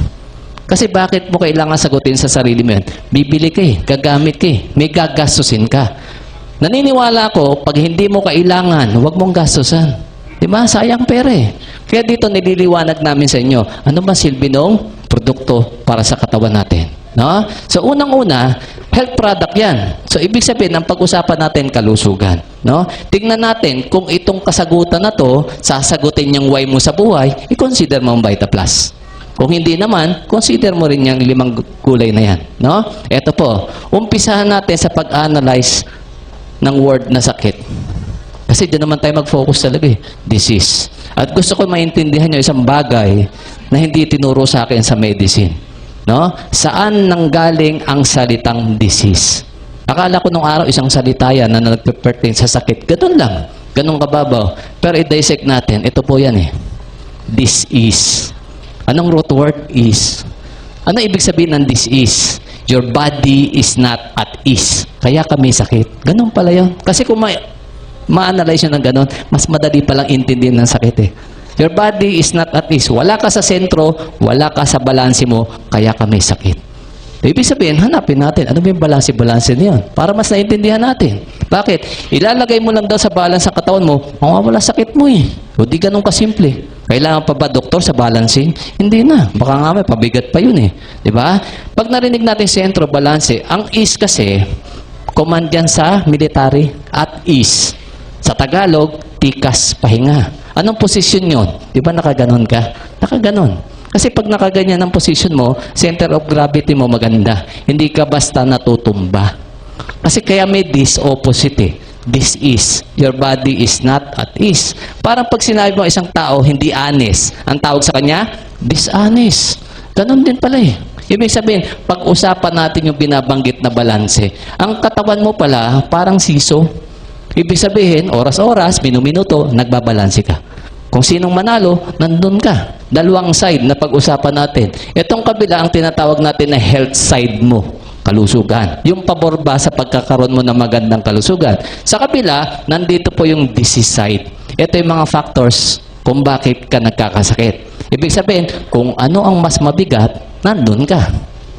Kasi bakit mo kailangan sagutin sa sarili mo yan? Bibili ka eh, gagamit ka eh, may gagastusin ka. Naniniwala ako, pag hindi mo kailangan, huwag mong gastusan. Di ba? Sayang pera eh. Kaya dito nililiwanag namin sa inyo, ano ba silbi ng produkto para sa katawan natin? No? So, unang-una, health product yan. So, ibig sabihin, ang pag-usapan natin, kalusugan. No? Tingnan natin kung itong kasagutan na to, sasagutin yung why mo sa buhay, i-consider mo ang Vita Plus. Kung hindi naman, consider mo rin yung 5 gulay na yan. No? Ito po, umpisahan natin sa pag-analyze ng word na sakit. Kasi doon naman tayo mag-focus talaga eh. Disease. At gusto ko maintindihan nyo isang bagay na hindi tinuro sa akin sa medicine. No? Saan nanggaling ang salitang disease? Akala ko nung araw isang salita yan na nagpe-pertain sa sakit. Ganun lang. Ganun kababaw. Pero i-dissect natin. Ito po yan eh. This is. Anong root word? Is. Ano ibig sabihin ng this is? Your body is not at ease. Kaya kami sakit. Ganun pala yun. Kasi kung ma-analyze nyo ng ganun, mas madali palang intindihin ng sakit eh. Your body is not at ease. Wala ka sa sentro, wala ka sa balanse mo, kaya ka may sakit. Ibig sabihin, hanapin natin, ano ba yung balanse niyan? Para mas naintindihan natin. Bakit? Ilalagay mo lang daw sa balance sa katawan mo, mawawala sakit mo eh. O di ganun kasimple. Kailangan pa ba doktor sa balancing? Hindi na. Baka nga may pabigat pa yun eh. Diba? Pag narinig natin sentro, balanse, ang ease kasi, command yan sa military at ease. Sa Tagalog, tikas, pahinga. Anong posisyon yun? Di ba nakaganon ka? Nakaganon. Kasi pag nakaganyan ang posisyon mo, center of gravity mo maganda. Hindi ka basta natutumba. Kasi kaya may this opposite eh. This is. Your body is not at ease. Parang pag sinabi mo isang tao, hindi honest. Ang tawag sa kanya, dishonest. Ganon din pala eh. Ibig sabihin, pag-usapan natin yung binabanggit na balanse, ang katawan mo pala parang siso. Ibig sabihin, oras-oras, minuminuto, nagbabalanse ka. Kung sinong manalo, nandun ka. Dalawang side na pag-usapan natin. Itong kabila ang tinatawag natin na health side mo, kalusugan. Yung pabor ba sa pagkakaroon mo ng magandang kalusugan. Sa kabila, nandito po yung disease side. Ito yung mga factors kung bakit ka nagkakasakit. Ibig sabihin, kung ano ang mas mabigat, nandun ka.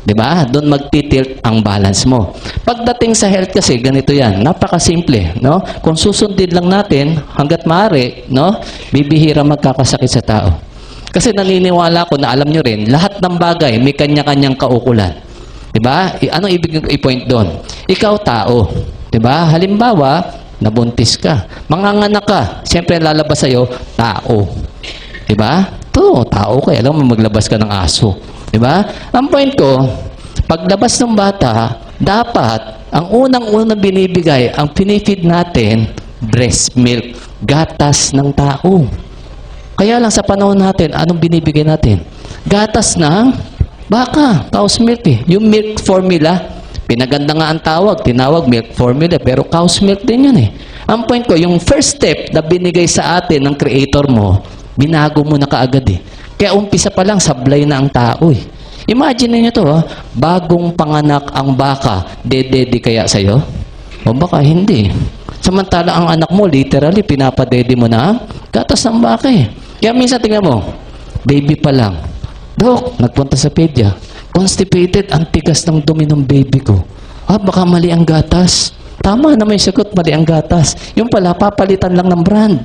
Diba? Doon magtitilt ang balance mo. Pagdating sa health kasi, ganito yan. Napakasimple. No? Kung susundin lang natin, hanggat maaari, no? Bibihira magkakasakit sa tao. Kasi naniniwala ko na alam nyo rin, lahat ng bagay may kanya-kanyang kaukulan. Diba? Anong ibig i-point doon? Ikaw tao. Diba? Halimbawa, nabuntis ka. Manganganak ka. Siyempre, lalabas sa'yo, tao. Diba? Ito, tao ka. Alam mo, maglabas ka ng aso. Diba? Ang point ko, paglabas ng bata, dapat, ang unang-unang binibigay, ang pinifeed natin, breast milk, gatas ng tao. Kaya lang sa panahon natin, anong binibigay natin? Gatas ng baka, cow's milk eh. Yung milk formula, pinaganda nga ang tawag, tinawag milk formula, pero cow's milk din yun eh. Ang point ko, yung first step na binigay sa atin ng creator mo, binago mo na kaagad eh. Kaya umpisa pa lang, sablay na ang tao eh. Imagine niyo to, bagong panganak ang baka, dedede kaya sa'yo? O baka hindi. Samantala ang anak mo, literally, pinapadede mo na ang gatas ng baka eh. Kaya minsan tingnan mo, baby pa lang. Dok, nagpunta sa pedya. Constipated, ang tigas ng dumi ng baby ko. Baka mali ang gatas. Tama na may sagot, mali ang gatas. Yung pala, papalitan lang ng brand.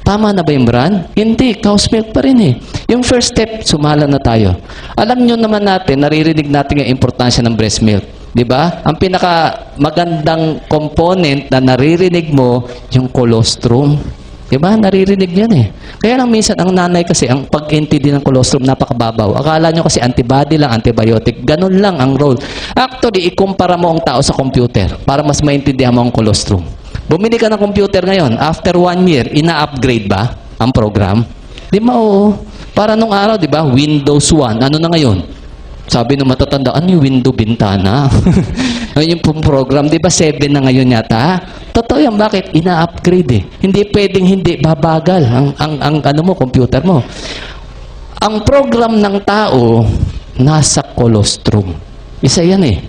Tama na ba yung brand? Hindi, cow's milk pa rin eh. Yung first step, sumala na tayo. Alam nyo naman natin, naririnig natin yung importansya ng breast milk. Diba? Ang pinaka magandang component na naririnig mo, yung colostrum. Diba? Naririnig yan eh. Kaya lang minsan, ang nanay kasi, ang pag-intindi ng colostrum, napakababaw. Akala nyo kasi antibody lang, antibiotic. Ganun lang ang role. Actually, ikumpara mo ang tao sa computer para mas maintindihan mo ang colostrum. Bumili ka ng computer ngayon, after 1 year, ina-upgrade ba ang program? Di ba, oo. Para nung araw, di ba, Windows 1, ano na ngayon? Sabi ng matatanda, ano yung window bintana? Yung program, di ba 7 na ngayon yata? Totoo yan, bakit? Ina-upgrade eh. Hindi pwedeng hindi, babagal ang ano mo, computer mo. Ang program ng tao, nasa colostrum. Isa yan eh.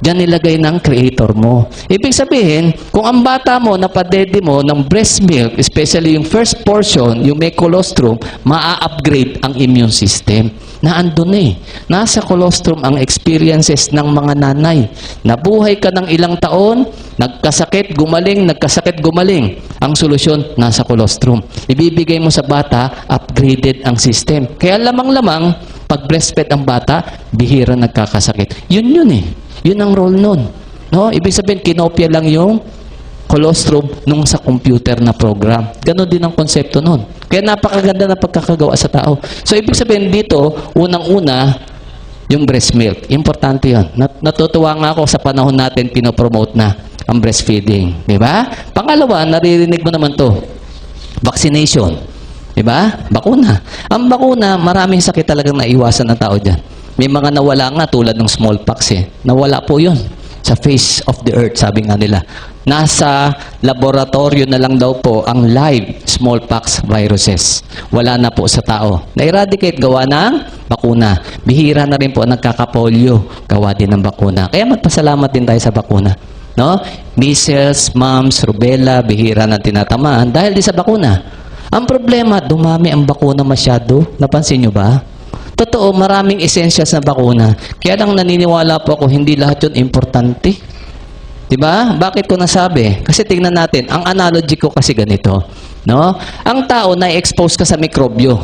Diyan nilagay ng creator mo. Ibig sabihin, kung ang bata mo, napadede mo ng breast milk, especially yung first portion, yung may colostrum, maa-upgrade ang immune system. Naandun eh. Nasa colostrum ang experiences ng mga nanay. Nabuhay ka ng ilang taon, Nagkasakit, gumaling, nagkasakit, gumaling. Ang solusyon, nasa colostrum. Ibibigay mo sa bata, upgraded ang system. Kaya lamang-lamang, pag breastfed ang bata, bihira nagkakasakit. Yun eh. Yun ang role nun. No? Ibig sabihin, kinopya lang yung colostrum nung sa computer na program. Ganon din ang konsepto nun. Kaya napakaganda na pagkakagawa sa tao. So, ibig sabihin dito, unang-una, yung breast milk. Importante yun. Natutuwa nga ako sa panahon natin, pinopromote na ang breastfeeding. Diba? Pangalawa, naririnig mo naman to. Vaccination. Diba? Bakuna. Ang bakuna, maraming sakit talagang naiwasan ng tao dyan. May mga nawala nga tulad ng smallpox eh. Nawala po yun sa face of the earth, sabi nga nila. Nasa laboratorio na lang daw po ang live smallpox viruses. Wala na po sa tao. Na-eradicate gawa ng bakuna. Bihira na rin po ang nagkakapolio gawa din ng bakuna. Kaya magpasalamat din tayo sa bakuna. No? Measles, mumps, rubella, bihira na tinatamaan dahil di sa bakuna. Ang problema, dumami ang bakuna masyado. Napansin nyo ba? Totoo, maraming essentials na bakuna. Kaya lang naniniwala po ako, hindi lahat yun importante. Diba? Bakit ko nasabi? Kasi tingnan natin, ang analogy ko kasi ganito. No? Ang tao na-expose ka sa mikrobyo.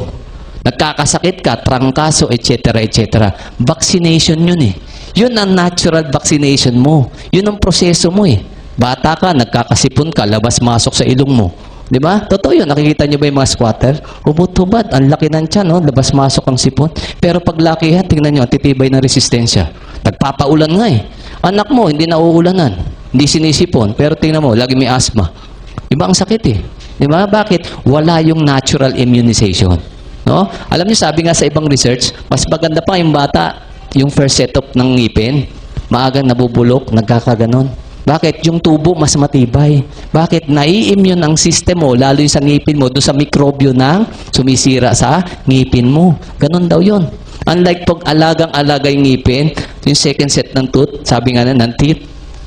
Nagkakasakit ka, trangkaso, etc. etc. Vaccination yun eh. Yun ang natural vaccination mo. Yun ang proseso mo eh. Bata ka, nagkakasipon ka, labas-masok sa ilong mo. Di ba? Totoo yun. Nakikita nyo ba yung mga squatter? Hubot-hubad. Ang laki ng tiyan, no? Labas-masok ang sipon. Pero pag lakihan, tingnan nyo, titibay ng resistensya. Nagpapaulan nga eh. Anak mo, hindi nauulanan. Hindi sinisipon. Pero tingnan mo, lagi may asthma. Iba ang sakit eh. Di ba? Bakit? Wala yung natural immunization. No? Alam niyo, sabi nga sa ibang research, mas maganda pa yung bata, yung first setup ng ngipin, maagang nabubulok, nagkakaganon. Bakit? Yung tubo mas matibay. Bakit? Nai-immune ang system mo, lalo yung sa ngipin mo, doon sa mikrobyo na sumisira sa ngipin mo. Ganon daw yun. Unlike pag alagang-alaga yung ngipin, yung second set ng tooth, sabi nga na ng teeth,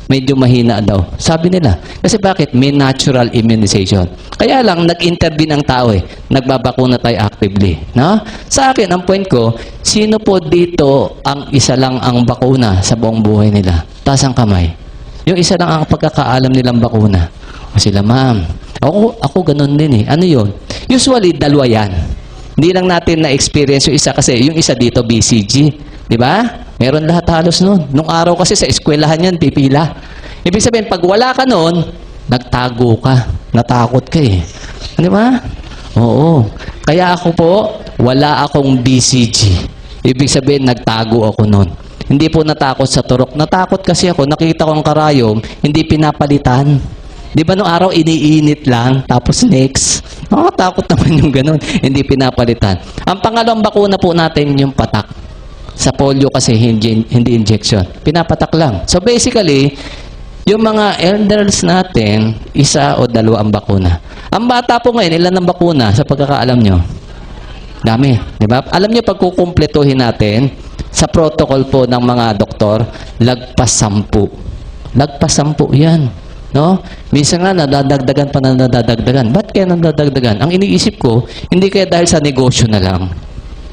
medyo mahina daw. Sabi nila. Kasi bakit? May natural immunization. Kaya lang, nag-intervene ang tao eh. Nagbabakuna tayo actively. No? Sa akin, ang point ko, sino po dito ang isa lang ang bakuna sa buong buhay nila? Taas ang kamay. Yung isa lang ang pagkakaalam nilang bakuna. O sila, ma'am. Ako ganun din eh. Ano yun? Usually, dalawa yan. Hindi lang natin na-experience yung isa kasi yung isa dito, BCG. Di ba? Meron lahat halos nun. Nung araw kasi sa eskwelahan yan, pipila. Ibig sabihin, pag wala ka nun, nagtago ka. Natakot ka eh. Di ba? Oo. Kaya ako po, wala akong BCG. Ibig sabihin, nagtago ako nun. Hindi po natakot sa turok. Natakot kasi ako, nakita ko ang karayom, hindi pinapalitan. Di ba nung araw, iniinit lang, tapos next. Nakakatakot naman yung ganun. Hindi pinapalitan. Ang pangalawang bakuna po natin, yung patak. Sa polio kasi, hindi injection. Pinapatak lang. So basically, yung mga elders natin, isa o dalawa ang bakuna. Ang bata po ngayon, ilan ang bakuna sa pagkakaalam nyo? Dami. Di ba? Alam nyo, pagkukumpletuhin natin, sa protocol po ng mga doktor, lagpas 10. Lagpas 10 yan. No? Minsan nga, nadadagdagan pa na nadadagdagan. Ba't kaya nadadagdagan? Ang iniisip ko, hindi kaya dahil sa negosyo na lang.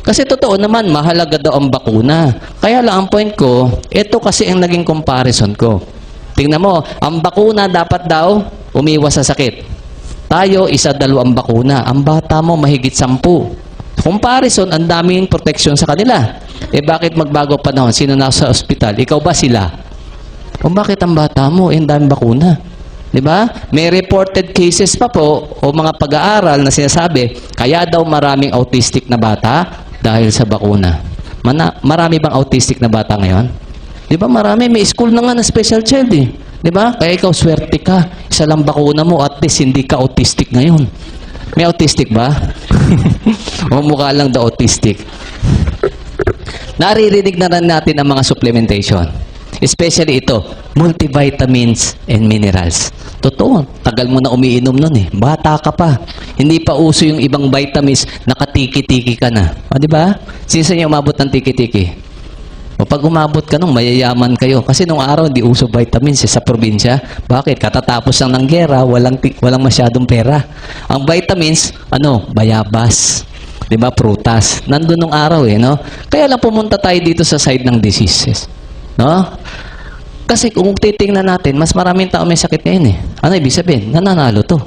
Kasi totoo naman, mahalaga daw ang bakuna. Kaya lang, ang point ko, ito kasi ang naging comparison ko. Tingnan mo, ang bakuna dapat daw umiwas sa sakit. Tayo, 1-2 ang bakuna. Ang bata mo, mahigit 10. Comparison, ang daming protection sa kanila. Eh bakit magbago panahon? Sino nasa ospital? Ikaw ba sila? O bakit ang bata mo? Eh, ang daming bakuna. Diba? May reported cases pa po o mga pag-aaral na sinasabi, kaya daw maraming autistic na bata dahil sa bakuna. Marami bang autistic na bata ngayon? Diba marami? May school na nga na special child eh. Diba? Kaya ikaw swerte ka. Isa lang bakuna mo at least hindi ka autistic ngayon. May autistic ba? O mukha lang daw autistic. Naririnig na rin natin ang mga supplementation. Especially ito, multivitamins and minerals. Totoo, tagal mo na umiinom nun eh. Bata ka pa. Hindi pa uso yung ibang vitamins, nakatiki-tiki ka na. O, di ba? Sinsan niya umabot ng tiki-tiki? O pag umabot ka nung, mayayaman kayo. Kasi nung araw, hindi uso vitamins sa probinsya. Bakit? Katatapos lang ng gera, walang masyadong pera. Ang vitamins, bayabas. Diba? Prutas. Nandun nung araw eh, no? Kaya lang pumunta tayo dito sa side ng diseases. No? Kasi kung titingnan natin, mas maraming tao may sakit ngayon eh. Ano ibig sabihin? Nananalo to.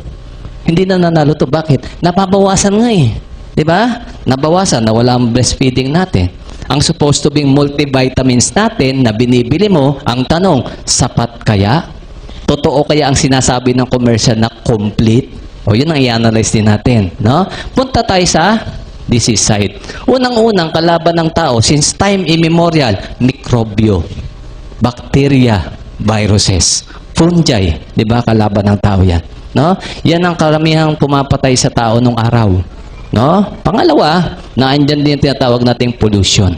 Hindi nananalo to. Bakit? Napabawasan nga eh. Diba? Nabawasan, nawala ang breastfeeding natin. Ang supposed to be multivitamins natin na binibili mo, ang tanong, sapat kaya? Totoo kaya ang sinasabi ng commercial na complete? O yun ang i-analyze din natin. No? Punta tayo sa disease side. Unang-unang kalaban ng tao, since time immemorial, mikrobyo, bacteria, viruses, fungi. Di ba? Kalaban ng tao yan. No? Yan ang karamihang pumapatay sa tao nung araw. No? Pangalawa, naandyan din yung tinatawag nating pollution.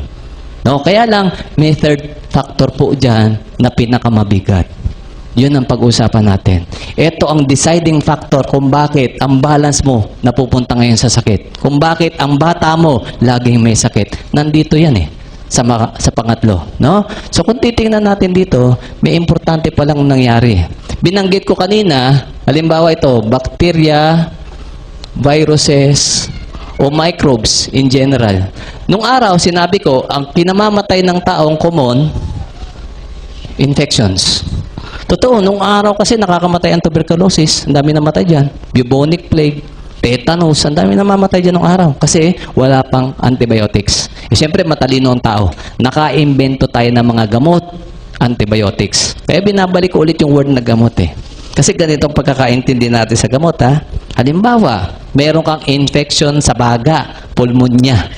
No? Kaya lang, may third factor po dyan na pinakamabigat. Yun ang pag-uusapan natin. Ito ang deciding factor kung bakit ang balance mo napupunta ngayon sa sakit. Kung bakit ang bata mo laging may sakit. Nandito yan eh. Sa pangatlo. No? So kung titingnan natin dito, may importante palang nangyari. Binanggit ko kanina, halimbawa ito, bacteria, viruses, o microbes in general. Nung araw, sinabi ko, ang pinamamatay ng taong common, infections. Totoo, nung araw kasi nakakamatay ang tuberculosis, ang dami namatay dyan. Bubonic plague, tetanus, ang dami namamatay dyan nung araw. Kasi wala pang antibiotics. Eh, siyempre, matalino ang tao. Naka-invento tayo ng mga gamot, antibiotics. Kaya binabalik ko ulit yung word na gamot eh. Kasi ganito ang pagkakaintindi natin sa gamot ha. Halimbawa, meron kang infection sa baga, pulmonya.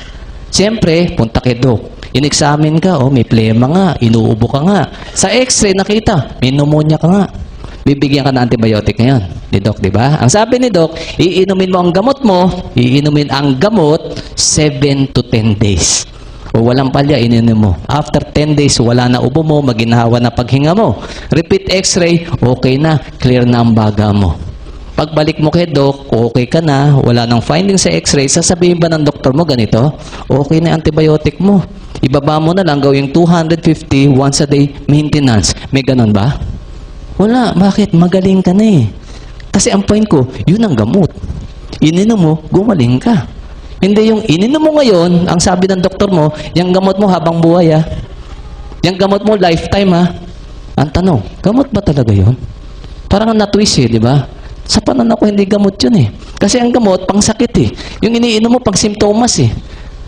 Siyempre, punta kay doc. In-examine ka, oh, may plema nga, inuubo ka nga. Sa x-ray nakita, may pneumonia ka nga. Bibigyan ka ng antibiotic ngayon. Ni doc, di ba? Ang sabi ni doc, iinumin mo ang gamot mo, iinumin ang gamot 7 to 10 days. O walang palya, ininom mo. After 10 days, wala na ubo mo, maginhawa na paghinga mo. Repeat x-ray, okay na, clear na ang baga mo. Pagbalik mo kay doc, okay ka na, wala nang finding sa x-ray, sasabihin ba ng doktor mo ganito? Okay na yung antibiotic mo. Ibaba mo na lang, gawing 250 once a day maintenance. May ganun ba? Wala. Bakit? Magaling ka na eh. Kasi ang point ko, yun ang gamot. Ininom mo, gumaling ka. Hindi yung ininom mo ngayon, ang sabi ng doktor mo, yung gamot mo habang buhay yung gamot mo lifetime Ang tanong, gamot ba talaga yun? Parang na-twist di ba? Sa panan ako, hindi gamot yun eh. Kasi ang gamot, pang sakit eh. Yung iniinom mo, pang simptomas eh.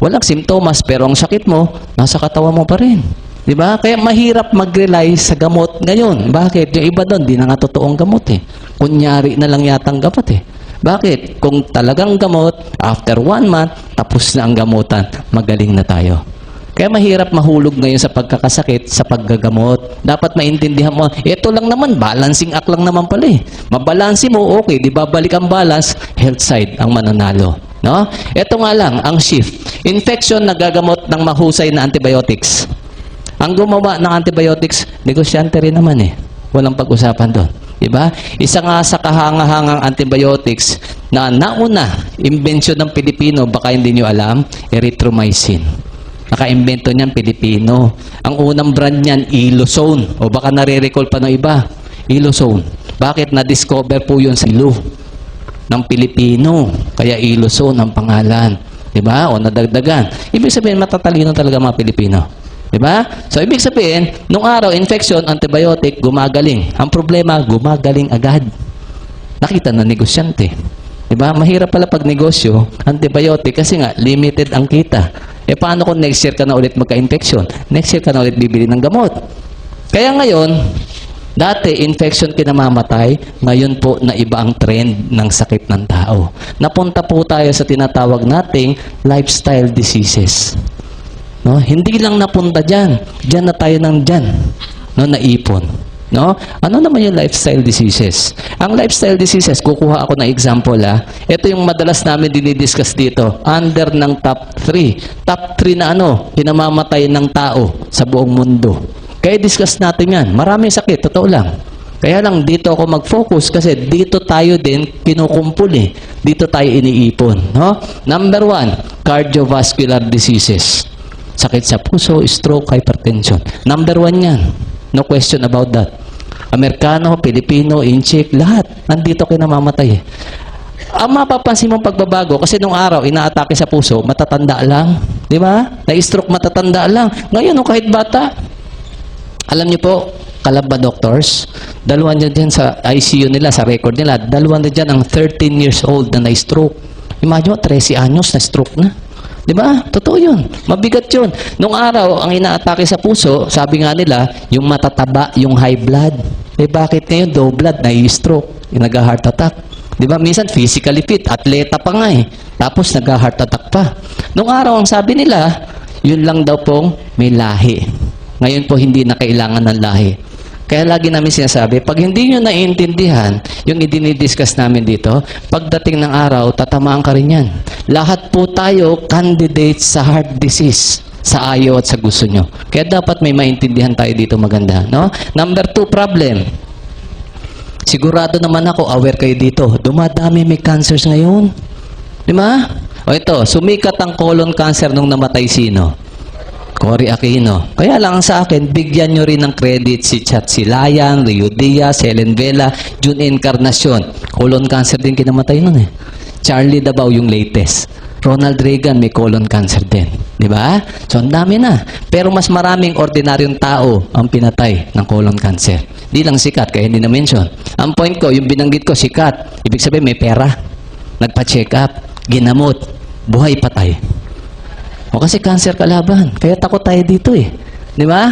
Walang simptomas, pero ang sakit mo, nasa katawan mo pa rin. Di ba? Kaya mahirap mag-rely sa gamot ngayon. Bakit? Yung iba doon, di na nga totoong gamot eh. Kunyari na lang yatang gamot eh. Bakit? Kung talagang gamot, after 1 month, tapos na ang gamutan, magaling na tayo. Kaya mahirap mahulog ngayon sa pagkakasakit, sa paggagamot. Dapat maintindihan mo, ito lang naman, balancing act lang naman pala eh. Mabalansi mo, okay, di babalik ang balance, health side ang mananalo. No? Ito nga lang, ang shift. Infection, nagagamot ng mahusay na antibiotics. Ang gumawa ng antibiotics, negosyante rin naman eh. Walang pag-usapan doon. Diba? Isa nga sa kahangahangang antibiotics na nauna, imbensyon ng Pilipino, baka hindi nyo alam, erythromycin. Naka-imbento niyan Pilipino. Ang unang brand niyan, Ilozone. O baka nare-recall pa ng iba. Ilozone. Bakit? Na-discover po yun sa ilo ng Pilipino. Kaya Ilozone ang pangalan. Diba? O nadagdagan. Ibig sabihin, matatalino talaga mga Pilipino. Diba? So, ibig sabihin, nung araw, infection, antibiotic, gumagaling. Ang problema, gumagaling agad. Nakita na negosyante. Diba? Mahirap pala pag negosyo, antibiotic, kasi nga, limited ang kita. Eh, paano kung next year ka na ulit magka-infection? Next year ka na ulit bibili ng gamot. Kaya ngayon, dati, infection kinamamatay, ngayon po na iba ang trend ng sakit ng tao. Napunta po tayo sa tinatawag nating lifestyle diseases. No? Hindi lang napunta dyan. Dyan na tayo ng dyan. No? Naipon. No? Ano naman yung lifestyle diseases? Ang lifestyle diseases, kukuha ako ng example Ito yung madalas namin dinidiscuss dito. Under ng top 3. Top 3 na pinamamatay ng tao sa buong mundo. Kaya discuss natin yan. Maraming sakit, totoo lang. Kaya lang dito ako mag-focus kasi dito tayo din kinukumpul eh. Dito tayo iniipon. No? Number 1, cardiovascular diseases. Sakit sa puso, stroke, hypertension. Number 1 yan. No question about that. Amerikano, Pilipino, Inchik, lahat. Nandito kinamamatay eh. Ang mapapansin mong pagbabago, kasi nung araw, inaatake sa puso, matatanda lang. Di ba? Na-stroke, matatanda lang. Ngayon, kahit bata, alam niyo po, Calamba doctors, dalawa dyan sa ICU nila, sa record nila, dalawa na dyan ang 13 years old na na-stroke. Imagine mo, 13 anyos na stroke na. Di ba? Totoo yun. Mabigat yun. Nung araw, ang inaatake sa puso, sabi nga nila, yung matataba, yung high blood. Eh bakit ngayon, low blood, na-stroke, nag-heart attack? Di ba? Minsan, physically fit, atleta pa nga eh. Tapos, nag-heart attack pa. Nung araw, ang sabi nila, yun lang daw pong may lahi. Ngayon po, hindi na kailangan ng lahi. Kaya lagi namin sinasabi, pag hindi nyo naiintindihan yung idinidiscuss namin dito, pagdating ng araw, tatamaan ka rin yan. Lahat po tayo candidates sa heart disease, sa ayaw at sa gusto nyo. Kaya dapat may maintindihan tayo dito maganda. No? Number 2 problem. Sigurado naman ako, aware kayo dito. Dumadami may cancers ngayon. Di ba? O ito, sumikat ang colon cancer nung namatay sino? Cory Aquino. Kaya lang sa akin, bigyan nyo rin ng credit si Chatsilayan, Rio Diaz, Helen Vela, June Encarnacion. Colon cancer din kinamatay nun eh. Charlie Dabao yung latest. Ronald Reagan may colon cancer din. Di ba? So, ang dami na. Pero mas maraming ordinaryong tao ang pinatay ng colon cancer. Di lang sikat, kaya hindi na-mention. Ang point ko, yung binanggit ko, sikat. Ibig sabihin, may pera. Nagpa-check up. Ginamot. Buhay patay. O kasi cancer kalaban. Kaya takot tayo dito eh. Di ba?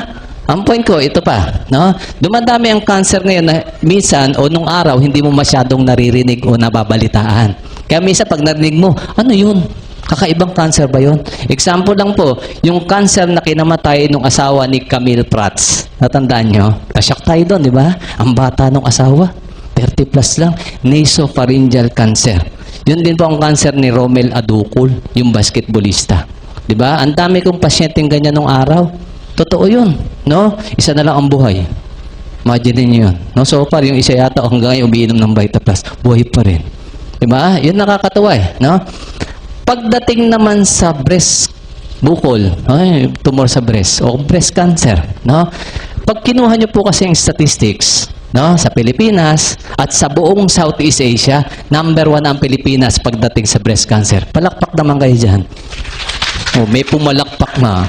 Ang point ko, ito pa. No? Dumadami ang cancer ngayon na minsan o nung araw, hindi mo masyadong naririnig o nababalitaan. Kaya minsan pag narinig mo, ano yun? Kakaibang cancer ba yun? Example lang po, yung cancer na kinamatay nung asawa ni Camille Prats. Natandaan nyo? Kasyak tayo doon, di ba? Ang bata nung asawa, 30 plus lang, nasopharyngeal cancer. Yun din po ang cancer ni Romel Aducul, yung basketballista. Di ba? Ang dami kong pasyenteng ganyan nung araw. Totoo yun. No? Isa na lang ang buhay. Imagine niyo yun. No? So far, yung isa yata hanggang ngayon umiinom ng Vita Plus, buhay pa rin. Di ba? Yun nakakatawa eh. No? Pagdating naman sa breast bukol, tumor sa breast, o breast cancer, no? Pag kinuha nyo po kasi yung statistics, no, sa Pilipinas at sa buong Southeast Asia, number 1 ang Pilipinas pagdating sa breast cancer. Palakpak naman kayo dyan. Oh, may pumalakpak na.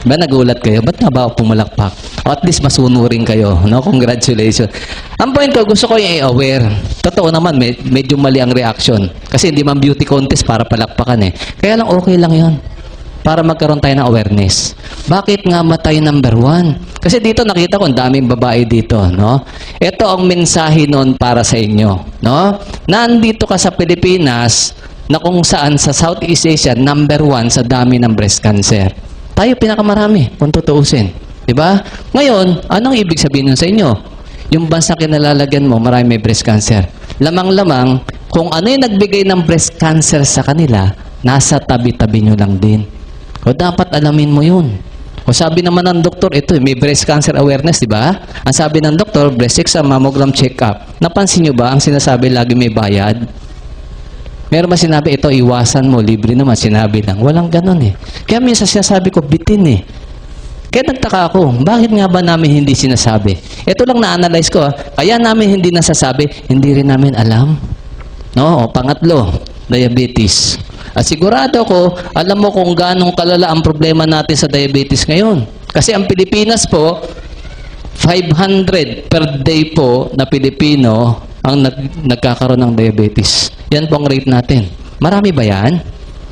Ba nagulat kayo? Ba't nga ba pumalakpak? O at least masunurin kayo. No? Congratulations. Ang point ko, gusto ko yung i-aware. Totoo naman, medyo mali ang reaction. Kasi hindi man beauty contest para palakpakan eh. Kaya lang okay lang yon para magkaroon tayo ng awareness. Bakit nga matay number 1? Kasi dito nakita ko, ang daming babae dito. No? Ito ang mensahe nun para sa inyo. No? Nandito ka sa Pilipinas, na kung saan sa Southeast Asia, number 1 sa dami ng breast cancer. Tayo pinakamarami, kung tutuusin. Diba? Ngayon, anong ibig sabihin nun sa inyo? Yung bansa kinalalagyan mo, marami may breast cancer. Lamang-lamang, kung ano yung nagbigay ng breast cancer sa kanila, nasa tabi-tabi nyo lang din. O dapat alamin mo yun. O sabi naman ng doktor, ito, may breast cancer awareness, di ba? Ang sabi ng doktor, breast exam, mammogram check-up. Napansin nyo ba, ang sinasabi lagi may bayad? Meron ba sinabi, ito, iwasan mo, libre naman, sinabi lang. Walang ganon eh. Kaya minsan sinasabi ko, bitin eh. Kaya nagtaka ako, bakit nga ba namin hindi sinasabi? Ito lang na-analyze ko, kaya namin hindi nasasabi, hindi rin namin alam. No? O, pangatlo, diabetes. At sigurado ko, alam mo kung ganong kalala ang problema natin sa diabetes ngayon. Kasi ang Pilipinas po, 500 per day po na Pilipino ang nagkakaroon ng diabetes. Yan po ang rate natin. Marami ba yan?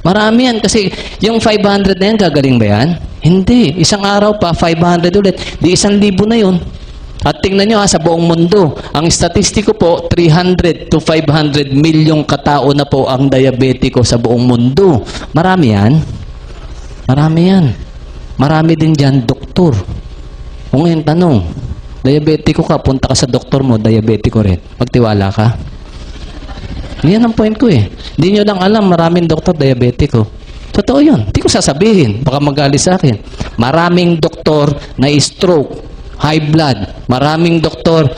Marami yan. Kasi yung 500 na yan, gagaling ba yan? Hindi. Isang araw pa, 500 ulit. Di 1,000 na yun. At tingnan nyo sa buong mundo, ang statistiko po, 300 to 500 milyong katao na po ang diabetiko sa buong mundo. Marami yan? Marami yan. Marami din dyan, doktor. Kung ngayon tanong, diabetiko ka, punta ka sa doktor mo, diabetiko rin. Magtiwala ka? Yan ang point ko eh. Hindi nyo lang alam, maraming doktor diabetiko. Totoo yun. Hindi ko sasabihin. Baka magalit sa akin. Maraming doktor na stroke, high blood. Maraming doktor,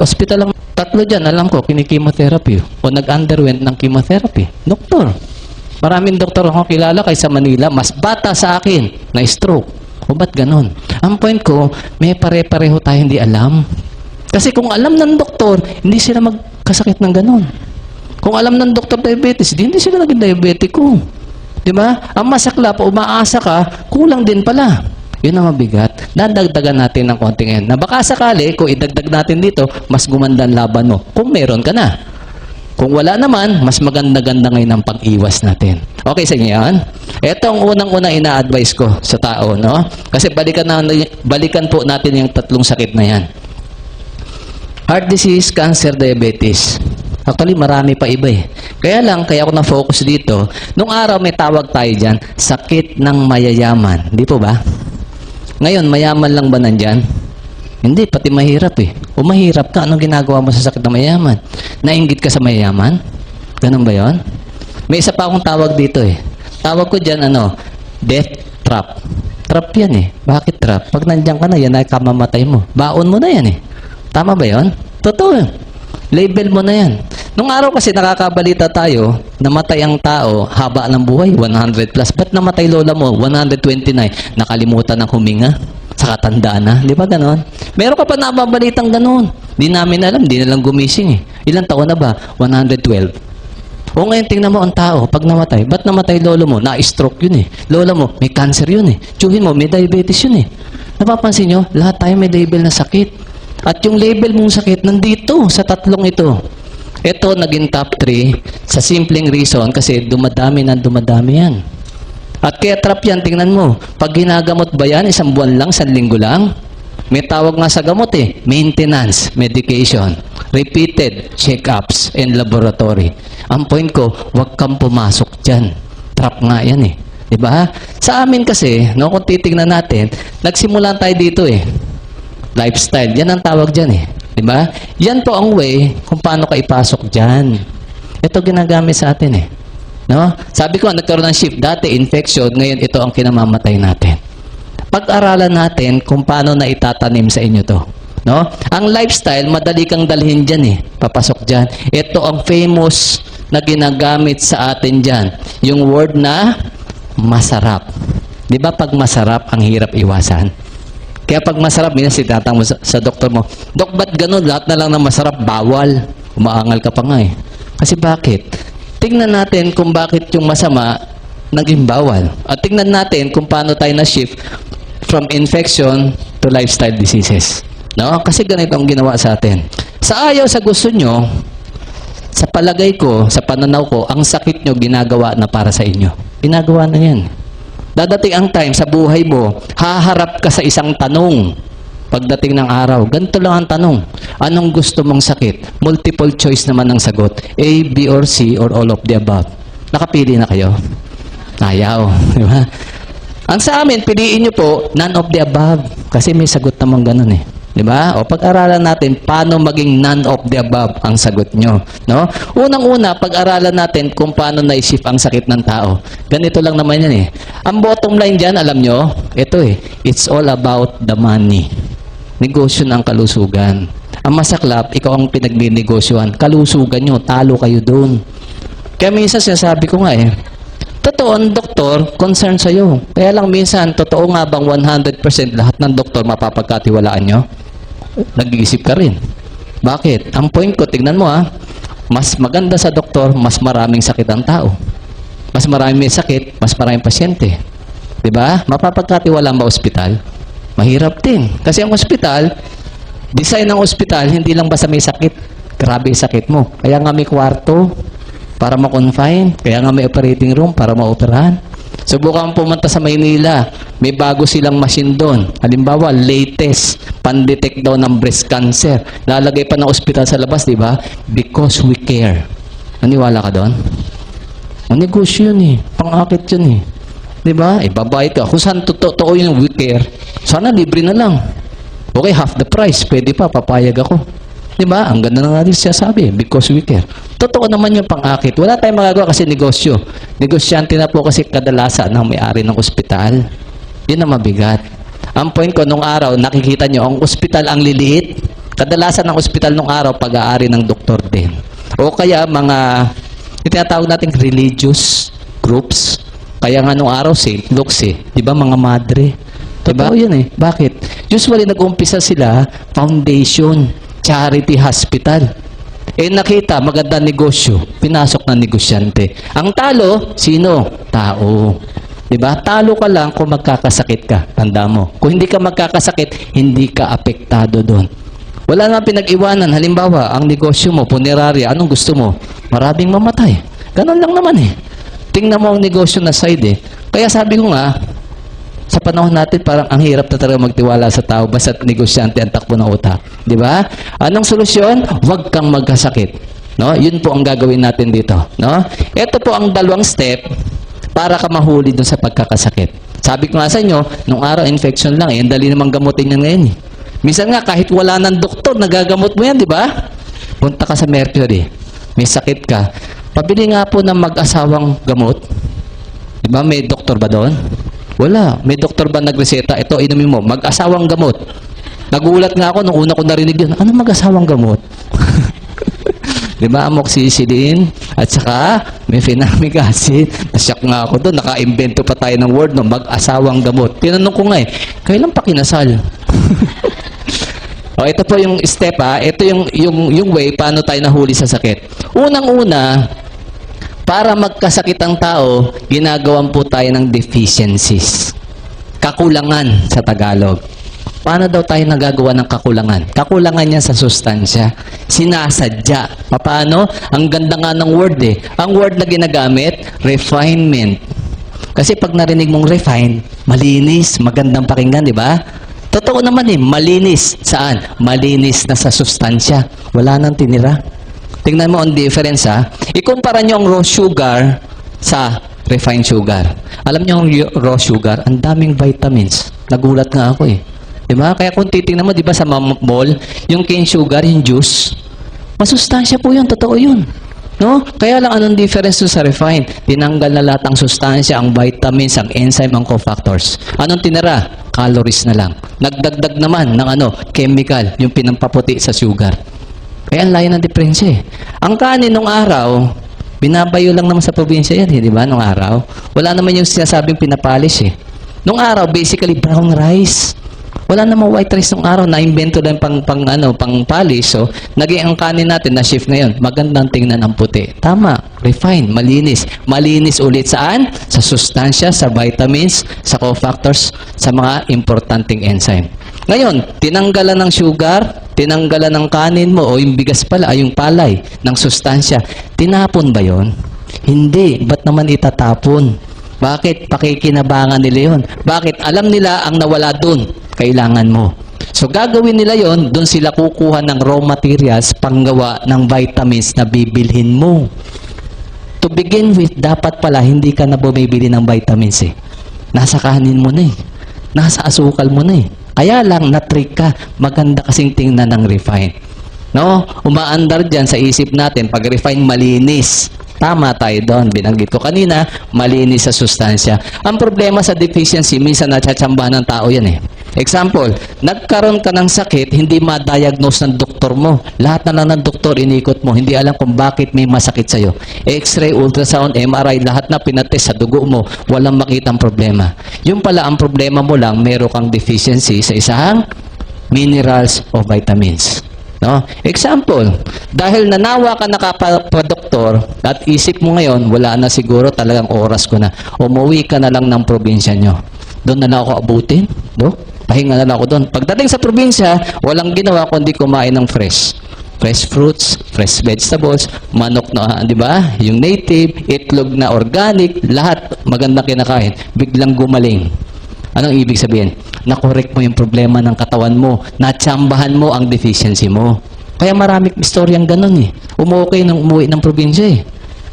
hospital lang. 3 dyan, alam ko, kinikimotherapy. O nag-underwent ng chemotherapy. Doktor. Maraming doktor akong kilala kaysa Manila, mas bata sa akin na stroke. O ba't ganon? Ang point ko, may pare-pareho tayo hindi alam. Kasi kung alam ng doktor, hindi sila magkasakit ng ganon. Kung alam ng doktor diabetes, hindi sila naging diabetiko. Di ba? Ang masaklap, umaasa ka, kulang din pala. Yun ang mabigat. Dadagdagan natin ng konti ngayon. Na baka sakali, kung idagdag natin dito, mas gumanda ang laban mo. Kung meron ka na. Kung wala naman, mas maganda-ganda ngayon ang pag-iwas natin. Okay sa inyo yan? Ito ang unang-unang ina-advise ko sa tao, no? Kasi balikan po natin yung tatlong sakit na yan. Heart disease, cancer, diabetes. Actually, marami pa iba eh. Kaya ako na-focus dito. Nung araw may tawag tayo dyan, sakit ng mayayaman. Di po ba? Ngayon, mayaman lang ba nandyan? Hindi, pati mahirap eh. O mahirap ka, anong ginagawa mo sa sakit ng mayayaman? Nainggit ka sa mayayaman? Ganun ba yon? May isa pa akong tawag dito eh. Tawag ko dyan, death trap. Trap yan eh. Bakit trap? Pag nandyan ka na, yan ay kamamatay mo. Baon mo na yan eh. Tama ba yon? Totoo yun. Label mo na yan. Nung araw kasi nakakabalita tayo, namatay ang tao, haba ng buhay, 100 plus. Ba't namatay lola mo, 129? Nakalimutan ng huminga, sa katandaan na. Di ba ganon? Meron ka pa nababalitang ganon. Di namin alam, di na lang gumising eh. Ilang taon na ba? 112. O ngayon, tingnan mo ang tao, pag namatay, ba't namatay lolo mo? Na-stroke yun eh. Lola mo, may cancer yun eh. Tiyuhin mo, may diabetes yun eh. Napapansin nyo, lahat tayo may label na sakit. At yung label mong sakit, nandito sa tatlong ito. Ito, naging top 3 sa simpleng reason kasi dumadami yan. At kaya trap yan, tingnan mo. Pag ginagamot ba yan, 1 buwan lang, 1 linggo lang? May tawag nga sa gamot eh, maintenance, medication, repeated check-ups, and laboratory. Ang point ko, huwag kang pumasok dyan. Trap nga yan eh. Diba? Sa amin kasi, no, kung titignan natin, nagsimulan tayo dito eh. Lifestyle, yan ang tawag dyan eh. Diba? Yan po ang way kung paano ka ipasok dyan. Ito ginagamit sa atin eh. No? Sabi ko, nagkaroon ng shift. Dati, infection. Ngayon, ito ang kinamamatay natin. Pag-aralan natin kung paano na itatanim sa inyo to. No? Ang lifestyle, madali kang dalhin dyan eh. Papasok dyan. Ito ang famous na ginagamit sa atin dyan. Yung word na masarap. Di ba pag masarap, ang hirap iwasan? Kaya pag masarap, minsan sitatang mo sa doktor mo, Dok, ba't ganun? Lahat na lang ng masarap, bawal. Umaangal ka pa nga eh. Kasi bakit? Tingnan natin kung bakit yung masama naging bawal. At tingnan natin kung paano tayo na-shift from infection to lifestyle diseases. No? Kasi ganito ang ginawa sa atin. Sa ayaw, sa gusto nyo, sa palagay ko, sa pananaw ko, ang sakit nyo ginagawa na para sa inyo. Ginagawa na yan. Dadating ang time sa buhay mo, haharap ka sa isang tanong. Pagdating ng araw, ganito lang ang tanong. Anong gusto mong sakit? Multiple choice naman ang sagot. A, B, or C, or all of the above. Nakapili na kayo? Ayaw. Di ba? Ang sa amin, piliin nyo po, none of the above. Kasi may sagot namang ganun eh. Di ba? O pag-aralan natin, paano maging none of the above ang sagot nyo. No? Unang-una, pag-aralan natin kung paano na-shift ang sakit ng tao. Ganito lang naman yan eh. Ang bottom line dyan, alam nyo, ito eh, it's all about the money. Negosyo ng kalusugan. Ang masaklap, ikaw ang pinagninegosyohan. Kalusugan nyo, talo kayo doon. Kaya minsan sinasabi ko nga eh, totoo, ang doktor, concern sa'yo. Kaya lang minsan, totoo nga bang 100% lahat ng doktor mapapagkatiwalaan nyo? Nag-iisip ka rin. Bakit? Ang point ko, tignan mo mas maganda sa doktor, mas maraming sakit ang tao. Mas maraming may sakit, mas maraming pasyente. Diba? Mapapagkatiwalaan ba ospital? Mahirap din. Kasi ang ospital, design ng ospital, hindi lang basta may sakit. Grabe yung sakit mo. Kaya nga may kwarto para ma-confine. Kaya nga may operating room para ma-operahan. Subukan pumunta sa Maynila. May bago silang machine doon. Halimbawa, latest. Pan-detect daw ng breast cancer. Lalagay pa ng ospital sa labas, di ba? Because we care. Naniwala ka doon? Ang negosyo yun eh. Pang-akit yun eh. Di ba? Babayad ka. Kung saan totoo yung we care, sana libre na lang. Okay, half the price. Pwede pa, papayag ako. Di ba? Ang ganda na nga din siya sabi, because we care. Totoo naman yung pang-akit. Wala tayong magagawa kasi negosyo. Negosyante na po kasi kadalasan ng may-ari ng ospital. Yun ang mabigat. Ang point ko, nung araw, nakikita nyo, ang ospital ang liliit. Kadalasan ng ospital nung araw, pag-aari ng doktor din. O kaya mga, itinatawag natin religious groups. Kaya nga nung araw, St. Luke's eh. Di ba mga madre? Totoo yun eh. Bakit? Usually, nag-umpisa sila, foundation, charity hospital. Nakita, maganda negosyo. Pinasok ng negosyante. Ang talo, sino? Tao. Di ba? Talo ka lang kung magkakasakit ka. Tanda mo. Kung hindi ka magkakasakit, hindi ka apektado doon. Wala na pinag-iwanan. Halimbawa, ang negosyo mo, punerarya, anong gusto mo? Maraming mamatay. Ganon lang naman eh. Tingnan mo ang negosyo na side eh. Kaya sabi ko nga, sa panahon natin, parang ang hirap na talaga magtiwala sa tao basta't negosyante ang takbo ng utak. Di ba? Anong solusyon? Huwag kang magkasakit. No? Yun po ang gagawin natin dito. No? Ito po ang dalawang step para ka mahuli dun sa pagkakasakit. Sabi ko nga sa inyo, nung araw, infection lang eh. Ang dali namang gamutin yan ngayon eh. Minsan nga, kahit wala ng doktor, nagagamot mo yan, di ba? Punta ka sa Mercury. May sakit ka. Pabili nga po ng mag-asawang gamot. Di ba? May doktor ba doon? Wala. May doktor ba nagreseta? Ito, inumin mo. Mag-asawang gamot. Nagulat nga ako nung una ko narinig yun. Ano mag-asawang gamot? Di ba? Amoxicillin. At saka, may phenamic acid. Nasyak nga ako doon. Naka-invento pa tayo ng word no, mag-asawang gamot. Tinanong ko nga eh, kailan pa kinasal? O, ito po yung step ha. Ito yung way paano tayo nahuli sa sakit. Unang-una, para magkasakit ang tao, ginagawan po tayo ng deficiencies. Kakulangan sa Tagalog. Paano daw tayo nagagawa ng kakulangan? Kakulangan niya sa sustansya. Sinasadya. Paano? Ang ganda nga ng word eh. Ang word na ginagamit, refinement. Kasi pag narinig mong refine, malinis, magandang pakinggan, di ba? Totoo naman eh, malinis. Saan? Malinis na sa sustansya. Wala nang tinira. Tingnan mo ang difference ha. Ikumpara nyo ang raw sugar sa refined sugar. Alam nyo ang raw sugar, ang daming vitamins. Nagulat nga ako eh. Diba? Kaya kung titingnan mo, diba sa mall, yung cane sugar, yung juice, masustansya po yun, totoo yun. No? Kaya lang anong difference sa refined? Tinanggal na lahat ang sustansya, ang vitamins, ang enzyme, ang cofactors. Anong tinira? Calories na lang. Nagdagdag naman ng chemical, yung pinampaputi sa sugar. Kaya ang layo ng diferensya eh. Ang kanin nung araw, binabayo lang naman sa probinsya yan, di ba? Nung araw. Wala naman yung sinasabing pinapalis eh. Nung araw, basically brown rice. Wala namang white rice nung araw, na-invento lang pang palis. So, naging ang kanin natin na shift ngayon. Magandang tingnan ang puti. Tama, refine, malinis. Malinis ulit saan? Sa sustansya, sa vitamins, sa cofactors, sa mga importanteng enzyme. Ngayon, tinanggalan ng sugar, tinanggalan ng kanin mo, o yung bigas pala, ay yung palay ng sustansya. Tinapon ba yon? Hindi. Ba't naman itatapon? Bakit? Pakikinabangan nila yon. Bakit? Alam nila ang nawala dun. Kailangan mo. So, gagawin nila yon, dun sila kukuha ng raw materials panggawa ng vitamins na bibilhin mo. To begin with, dapat pala hindi ka na bumibili ng vitamins eh. Nasa kanin mo na eh. Nasa asukal mo na eh. Kaya lang, na-trick ka. Maganda kasing tingnan ng refine. No? Umaandar dyan sa isip natin, pag refine, malinis. Tama tayo doon. Binanggit ko kanina, malinis sa sustansya. Ang problema sa deficiency, minsan natsatsambahan ng tao yan eh. Example, nagkaroon ka ng sakit, hindi ma-diagnose ng doktor mo. Lahat na lang ng doktor inikot mo, hindi alam kung bakit may masakit sa'yo. X-ray, ultrasound, MRI, lahat na pinatest sa dugo mo, walang makitang problema. Yung pala, ang problema mo lang, meron kang deficiency sa isang minerals o vitamins. No? Example, dahil nanawa ka na doktor at isip mo ngayon, wala na siguro talagang oras ko na. Umuwi ka na lang ng probinsya nyo. Doon na lang ako abutin. No? Pahinga na lang ako doon. Pagdating sa probinsya, walang ginawa kundi kumain ng fresh. Fresh fruits, fresh vegetables, manok na, di ba? Yung native, itlog na organic, lahat magandang kinakain. Biglang gumaling. Anong ibig sabihin? Na-correct mo yung problema ng katawan mo. Natsambahan mo ang deficiency mo. Kaya maraming istoryang ganun eh. Umukay nang umuwi ng probinsya eh.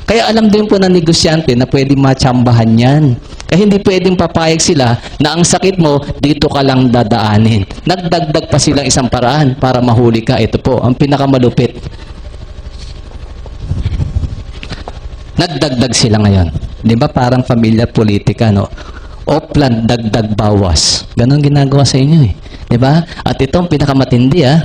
Kaya alam din po ng negosyante na pwedeng matsambahan yan. Kaya hindi pwedeng papayag sila na ang sakit mo, dito ka lang dadaanin. Nagdagdag pa silang isang paraan para mahuli ka. Ito po, ang pinakamalupit. Nagdagdag sila ngayon. Di ba parang familiar politika, no? Oplan, dagdag, bawas. Ganon ginagawa sa inyo eh. Di ba? At ito ang pinakamatindi ah.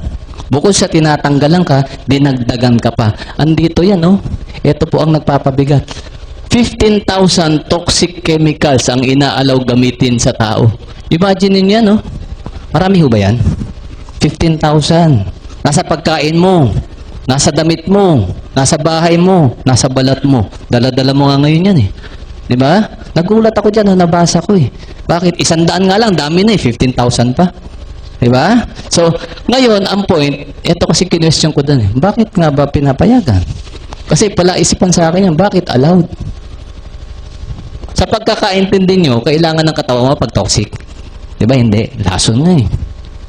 Bukod sa tinatanggalan ka, dinagdagan ka pa. Andito yan, oh. Ito po ang nagpapabigat. 15,000 toxic chemicals ang inaalaw gamitin sa tao. Imagine niyo yan, oh. Marami ho ba yan? 15,000. Nasa pagkain mo, nasa damit mo, nasa bahay mo, nasa balat mo. Dala-dala mo nga ngayon yan, eh. Di ba? Nagulat ako dyan, nabasa ko eh. Bakit? 100 nga lang, dami na eh, 15,000 pa. Diba? So, ngayon, ang point, ito kasi kinwestiyon ko dun eh. Bakit nga ba pinapayagan? Kasi pala isipan sa akin yan, bakit allowed? Sa pagkakaintindi nyo, kailangan ng katawan mo pag toxic. Diba? Hindi. Lason nga eh.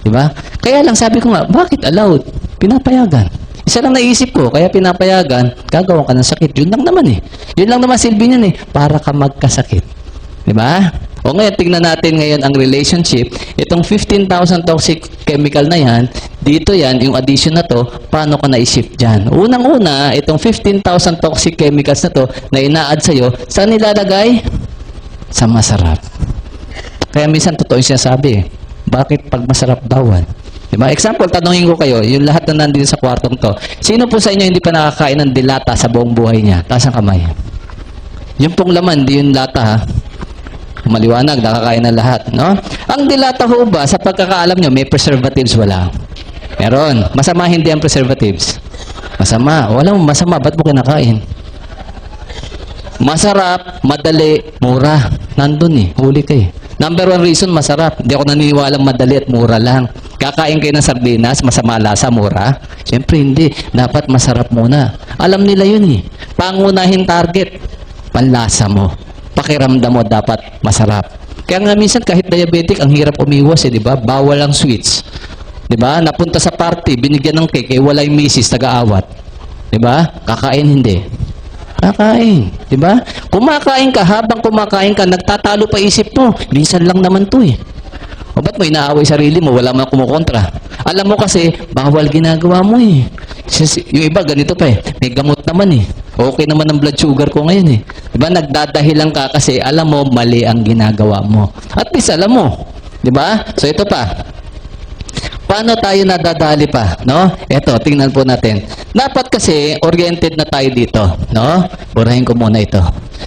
Diba? Kaya lang sabi ko nga, bakit allowed? Pinapayagan. Isa lang naisip ko, kaya pinapayagan, gagawa ka ng sakit. Yun lang naman eh. Yun lang naman silbi niyan eh, para ka magkasakit. Diba? O ngayon, tingnan natin ngayon ang relationship. Itong 15,000 toxic chemical na yan, dito yan, yung addition na to, paano ka na-shift dyan? Unang-una, itong 15,000 toxic chemicals na to, na ina-add sa'yo, saan nilalagay? Sa masarap. Kaya minsan, totoo yung sinasabi eh. Bakit pag masarap bawal? Diba? Example, tanongin ko kayo, yung lahat na nandito sa kwartong to, sino po sa inyo hindi pa nakakain ng dilata sa buong buhay niya? Taas ang kamay. Yung pong laman, di yung lata ha. Maliwanag, nakakain na lahat. No? Ang dilata ho ba, sa pagkakaalam nyo, may preservatives wala? Meron. Masama hindi ang preservatives? Masama. Walang masama, ba't mo kinakain? Masarap, madali, mura. Nandun eh, huli kayo. Number 1 reason, masarap. Hindi ako naniniwalang madali at mura lang. Kakain kayo ng sardinas, masama lasa, mura? Siyempre hindi. Dapat masarap muna. Alam nila yun eh. Pangunahin target, panlasa mo. Pakiramdam mo dapat masarap. Kaya nga minsan kahit diabetic, ang hirap umiwas eh, di ba? Bawal ang sweets. Di ba? Napunta sa party, binigyan ng cake, eh, wala yung misis, taga-awat. Di ba? Kakain hindi. Kakain. Diba? Kumakain ka, habang kumakain ka, nagtatalo pa isip mo. Minsan lang naman to eh. O ba't mo inaaway sarili mo? Wala man kumukontra. Alam mo kasi, bawal ginagawa mo eh. Yung iba, ganito pa eh. May gamot naman eh. Okay naman ang blood sugar ko ngayon eh. Diba? Nagdadahilan ka kasi alam mo, mali ang ginagawa mo. At least alam mo. Diba? So ito pa. Paano tayo nadadali pa, no? Ito, tingnan po natin. Dapat kasi oriented na tayo dito, no? Burahin ko muna ito.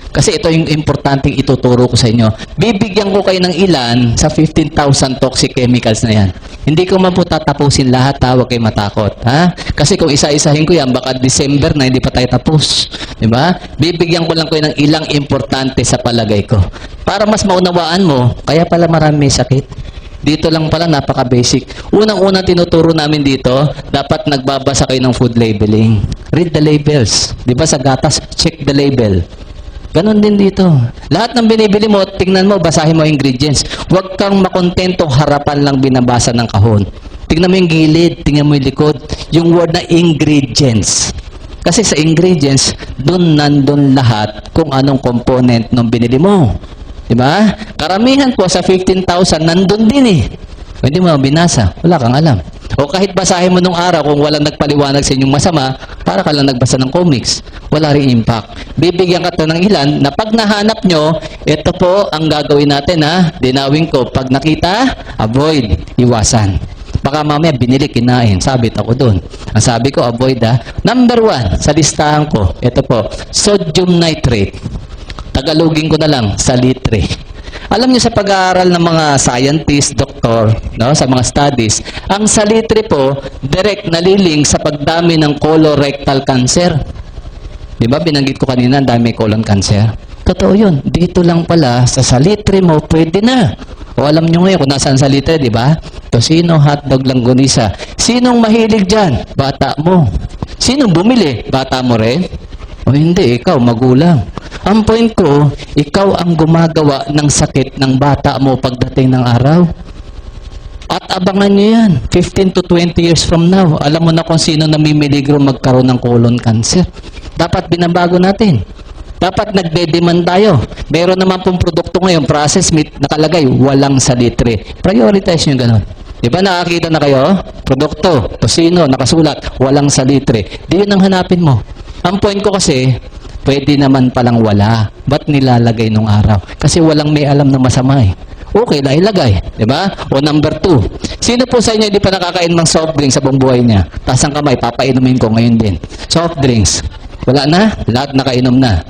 Kasi ito yung importanteng ituturo ko sa inyo. Bibigyan ko kayo ng ilan sa 15,000 toxic chemicals na yan. Hindi ko man po tatapusin lahat, ha? Huwag kayo matakot, ha? Kasi kung isa-isahin ko yan, baka December na hindi pa tayo tapos. Diba? Bibigyan ko lang kayo ng ilang importante sa palagay ko. Para mas maunawaan mo, kaya pala marami may sakit. Dito lang pala, napaka-basic. Unang-unang tinuturo namin dito, dapat nagbabasa kayo ng food labeling. Read the labels. Di ba sa gatas, check the label. Ganon din dito. Lahat ng binibili mo, tingnan mo, basahin mo ingredients. Huwag kang makontento, harapan lang binabasa ng kahon. Tingnan mo yung gilid, tingnan mo yung likod. Yung word na ingredients. Kasi sa ingredients, dun nandun lahat kung anong component ng binili mo. Diba? Karamihan po sa 15,000 nandun din eh. Hindi mo binasa. Wala kang alam. O kahit basahin mo nung araw kung walang nagpaliwanag sa inyong masama, para ka lang nagbasa ng comics. Wala rin impact. Bibigyan ka to ng ilan na pag nahanap nyo, ito po ang gagawin natin ha. Dinawin ko. Pag nakita, avoid. Iwasan. Baka mamaya binili, kinain. Sabit ako dun. Ang sabi ko, avoid ha. Number 1, sa listahan ko, ito po, sodium nitrate. Tagalogin ko na lang, salitre. Alam niyo sa pag-aaral ng mga scientist, doktor, no, sa mga studies, ang salitre po, direct naliling sa pagdami ng colorectal cancer. Di ba, binanggit ko kanina, ang dami colon cancer. Totoo yun. Dito lang pala, sa salitre mo, pwede na. O alam niyo ngayon kung nasaan salitre, di ba? Tosino, hotdog, langgonisa. Sinong mahilig dyan? Bata mo. Sinong bumili? Bata mo rin? O hindi, ikaw, magulang. Ang point ko, ikaw ang gumagawa ng sakit ng bata mo pagdating ng araw. At abangan nyo yan, 15 to 20 years from now, alam mo na kung sino namimiligro magkaroon ng colon cancer. Dapat binabago natin. Dapat nagde-demand tayo. Meron naman pong produkto ngayon, processed meat, nakalagay, walang salitre. Prioritize nyo ganun. Di ba nakakita na kayo? Produkto, tosino, nakasulat, walang salitre. Di yun ang hanapin mo. Ang point ko kasi, pwede naman palang wala. Ba't nilalagay nung araw? Kasi walang may alam na masama eh. Okay na ilagay. Diba? O number 2. Sino po sa inyo hindi pa nakakain ng soft drinks sa buong buhay niya? Taas ang kamay, papainumin ko ngayon din. Soft drinks. Wala na? Lahat nakainom na.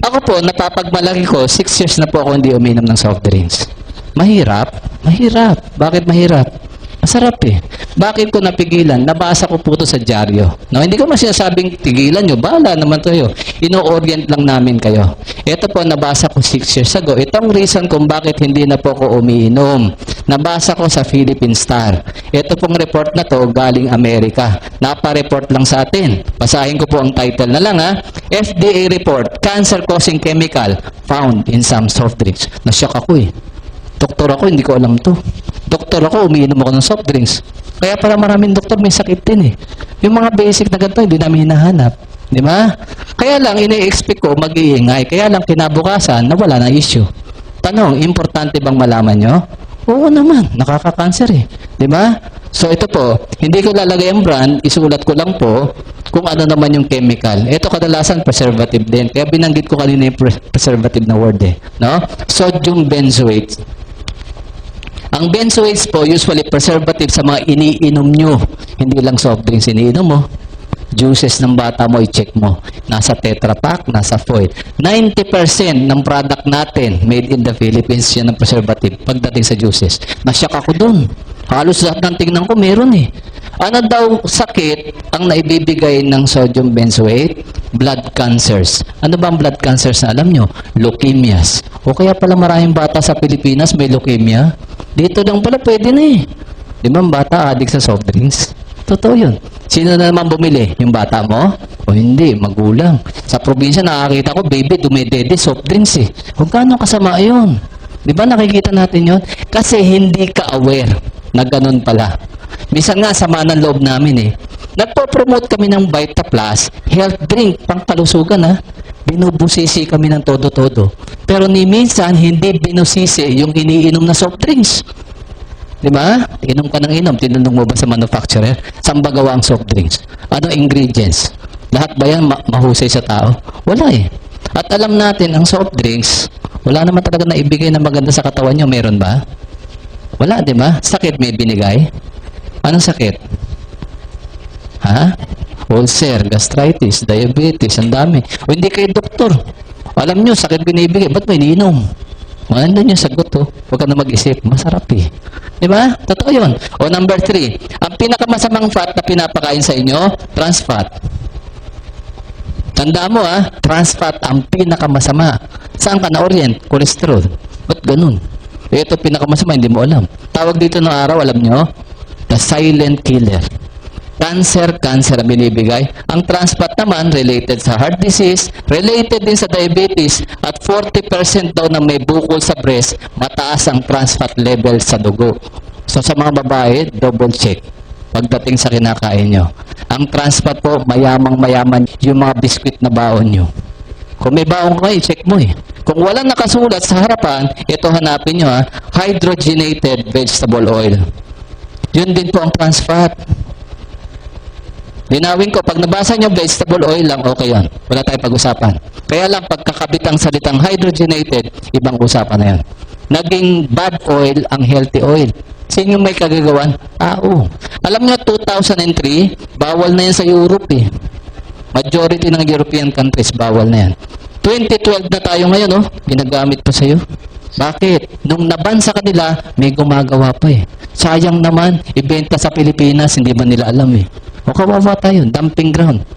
Ako po, napapagmalaki ko, 6 years na po ako hindi uminom ng soft drinks. Mahirap? Mahirap. Bakit mahirap? Masarap eh. Bakit ko napigilan? Nabasa ko po ito sa dyaryo. No, hindi ko man sinasabing tigilan nyo. Bahala naman kayo. Ino-orient lang namin kayo. Ito po, nabasa ko 6 years ago. Itong reason kung bakit hindi na po ko umiinom. Nabasa ko sa Philippine Star. Ito pong report na to galing Amerika. Napa-report lang sa atin. Basahin ko po ang title na lang ha. FDA report, cancer-causing chemical found in some soft drinks. Nashock ako eh. Doktor ako, hindi ko alam to. Doktor ako, umiinom ako ng soft drinks. Kaya para maraming doktor may sakit din eh. Yung mga basic na ganito, hindi namin hinahanap. Di ba? Kaya lang, ini-expect ko mag-iingay. Kaya lang, kinabukasan, nawala na issue. Tanong, importante bang malaman nyo? Oo naman, nakaka-cancer eh. Di ba? So ito po, hindi ko lalagay ang brand, isulat ko lang po kung ano naman yung chemical. Ito kadalasan preservative din. Kaya binanggit ko kanina yung preservative na word eh. No? Sodium benzoate. Ang benzoates po, usually preservative sa mga iniinom nyo. Hindi lang soft drinks iniinom mo. Juices ng bata mo, i-check mo. Nasa Tetra Pak, nasa foil. 90% ng product natin made in the Philippines, yan ang preservative pagdating sa juices. Nasyak ako dun. Halos lahat ng tingnan ko, meron eh. Ano daw sakit ang naibibigay ng sodium benzoate? Blood cancers. Ano ba ang blood cancers na alam nyo? Leukemias. O kaya pala maraming bata sa Pilipinas may leukemia. Dito lang pala pwede na eh. Di ba ang bata addict sa soft drinks? Totoo yun. Sino na naman bumili? Yung bata mo? O hindi, magulang. Sa probinsya nakakita ko, baby, dumedede, soft drinks eh. Kung gaano kasama yun. Di ba nakikita natin yun? Kasi hindi ka aware na ganun pala. Minsan nga, sama ng loob namin eh. Nagpo-promote kami ng Vita Plus, health drink, pang kalusugan ha. Binubusisi kami ng todo-todo. Pero ni minsan, hindi binusisi yung iniinom na soft drinks. Di ba? Inom ka ng inom. Tinanong mo ba sa manufacturer? Saan ba gawa ang soft drinks? Ano ingredients? Lahat ba yan mahusay sa tao? Wala eh. At alam natin, ang soft drinks, wala naman talaga na ibigay na maganda sa katawan nyo. Meron ba? Wala, di ba? Sakit may binigay? Anong sakit? Ha? Ulcer, gastritis, diabetes, ang dami. O hindi kayo doktor. Alam nyo, sakit binibigay. Ba't may iniinom? Nandun yung sagot, oh. Huwag ka na mag-isip. Masarap eh. Di ba? Totoo yun. O number 3, ang pinakamasamang fat na pinapakain sa inyo, trans fat. Tandaan mo trans fat ang pinakamasama. Saan ka na-orient? Cholesterol. Ba't ganun? Ito pinakamasama, hindi mo alam. Tawag dito ng araw, alam nyo? The silent killer. Cancer ang binibigay. Ang trans fat naman, related sa heart disease, related din sa diabetes, at 40% daw na may bukol sa breast, mataas ang trans fat level sa dugo. So sa mga babae, double check pagdating sa kinakain nyo. Ang trans fat po, mayamang-mayaman yung mga biskwit na baon nyo. Kung may baon kayo, check mo eh. Kung walang nakasulat sa harapan, ito hanapin nyo hydrogenated vegetable oil. Yun din po ang trans fat. Linawin ko, pag nabasa nyo vegetable oil lang, okay yan. Wala tayong pag-usapan. Kaya lang, pagkakabit ang salitang hydrogenated, ibang usapan na yan. Naging bad oil ang healthy oil. Sino yung may kagagawan? Oo. Alam nyo, 2003, bawal na yan sa Europe eh. Majority ng European countries, bawal na yan. 2012 na tayo ngayon, ginagamit pa sa'yo. Bakit? Nung naban sa kanila, may gumagawa pa eh. Sayang naman, ibenta sa Pilipinas, hindi ba nila alam eh. O kawawa tayo, dumping ground.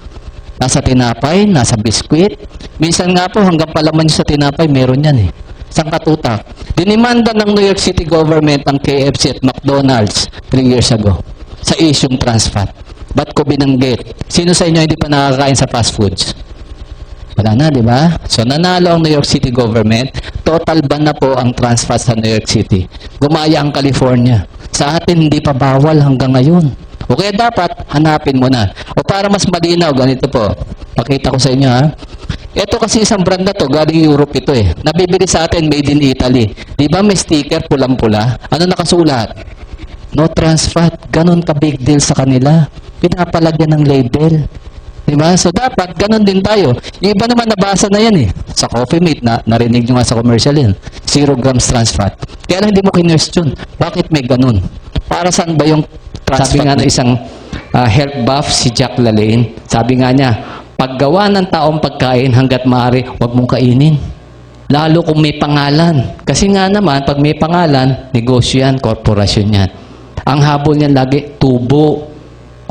Nasa tinapay, nasa biskwit. Minsan nga po, hanggang palaman nyo sa tinapay, meron yan eh. Isang katutak. Dinimanda ng New York City government ang KFC at McDonald's 3 years ago sa isyung trans fat. Ba't ko binanggit? Sino sa inyo hindi pa nakakain sa fast foods? Wala na, di ba? So, nanalo ang New York City government. Total ban na po ang trans fat sa New York City. Gumaya ang California. Sa atin, hindi pa bawal hanggang ngayon. O kaya dapat, hanapin mo na. O para mas malinaw, ganito po. Pakita ko sa inyo, Ito kasi isang brand na to, galing Europe ito eh. Nabibili sa atin, made in Italy. Di ba may sticker, pulang-pula? Ano nakasulat? No trans fat. Ganon ka big deal sa kanila. Pinapalagyan ng label. Di ba? So dapat, ganon din tayo. Yung iba naman nabasa na yan eh. Sa Coffee Mate, narinig nyo nga sa commercial yan. 0 grams trans fat. Kaya lang hindi mo kinwestiyon. Bakit may ganon? Para saan ba yung sabi nga ng isang health buff, si Jack LaLanne, sabi nga niya, paggawa ng taong pagkain hanggat maaari, huwag mong kainin. Lalo kung may pangalan. Kasi nga naman, pag may pangalan, negosyo yan, korporasyon yan. Ang habol niyan lagi, tubo.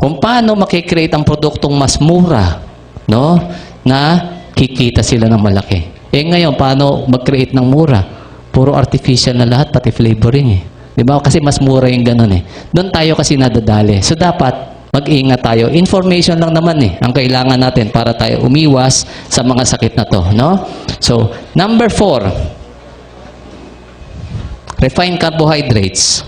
Kung paano makikreate ang produktong mas mura, no? Na kikita sila ng malaki. Eh ngayon, paano mag-create ng mura? Puro artificial na lahat, pati flavoring eh. Di ba? Kasi mas mura yung ganun eh. Doon tayo kasi nadadali. So dapat, mag-ingat tayo. Information lang naman eh, ang kailangan natin para tayo umiwas sa mga sakit na to. No? So, number 4, refined carbohydrates.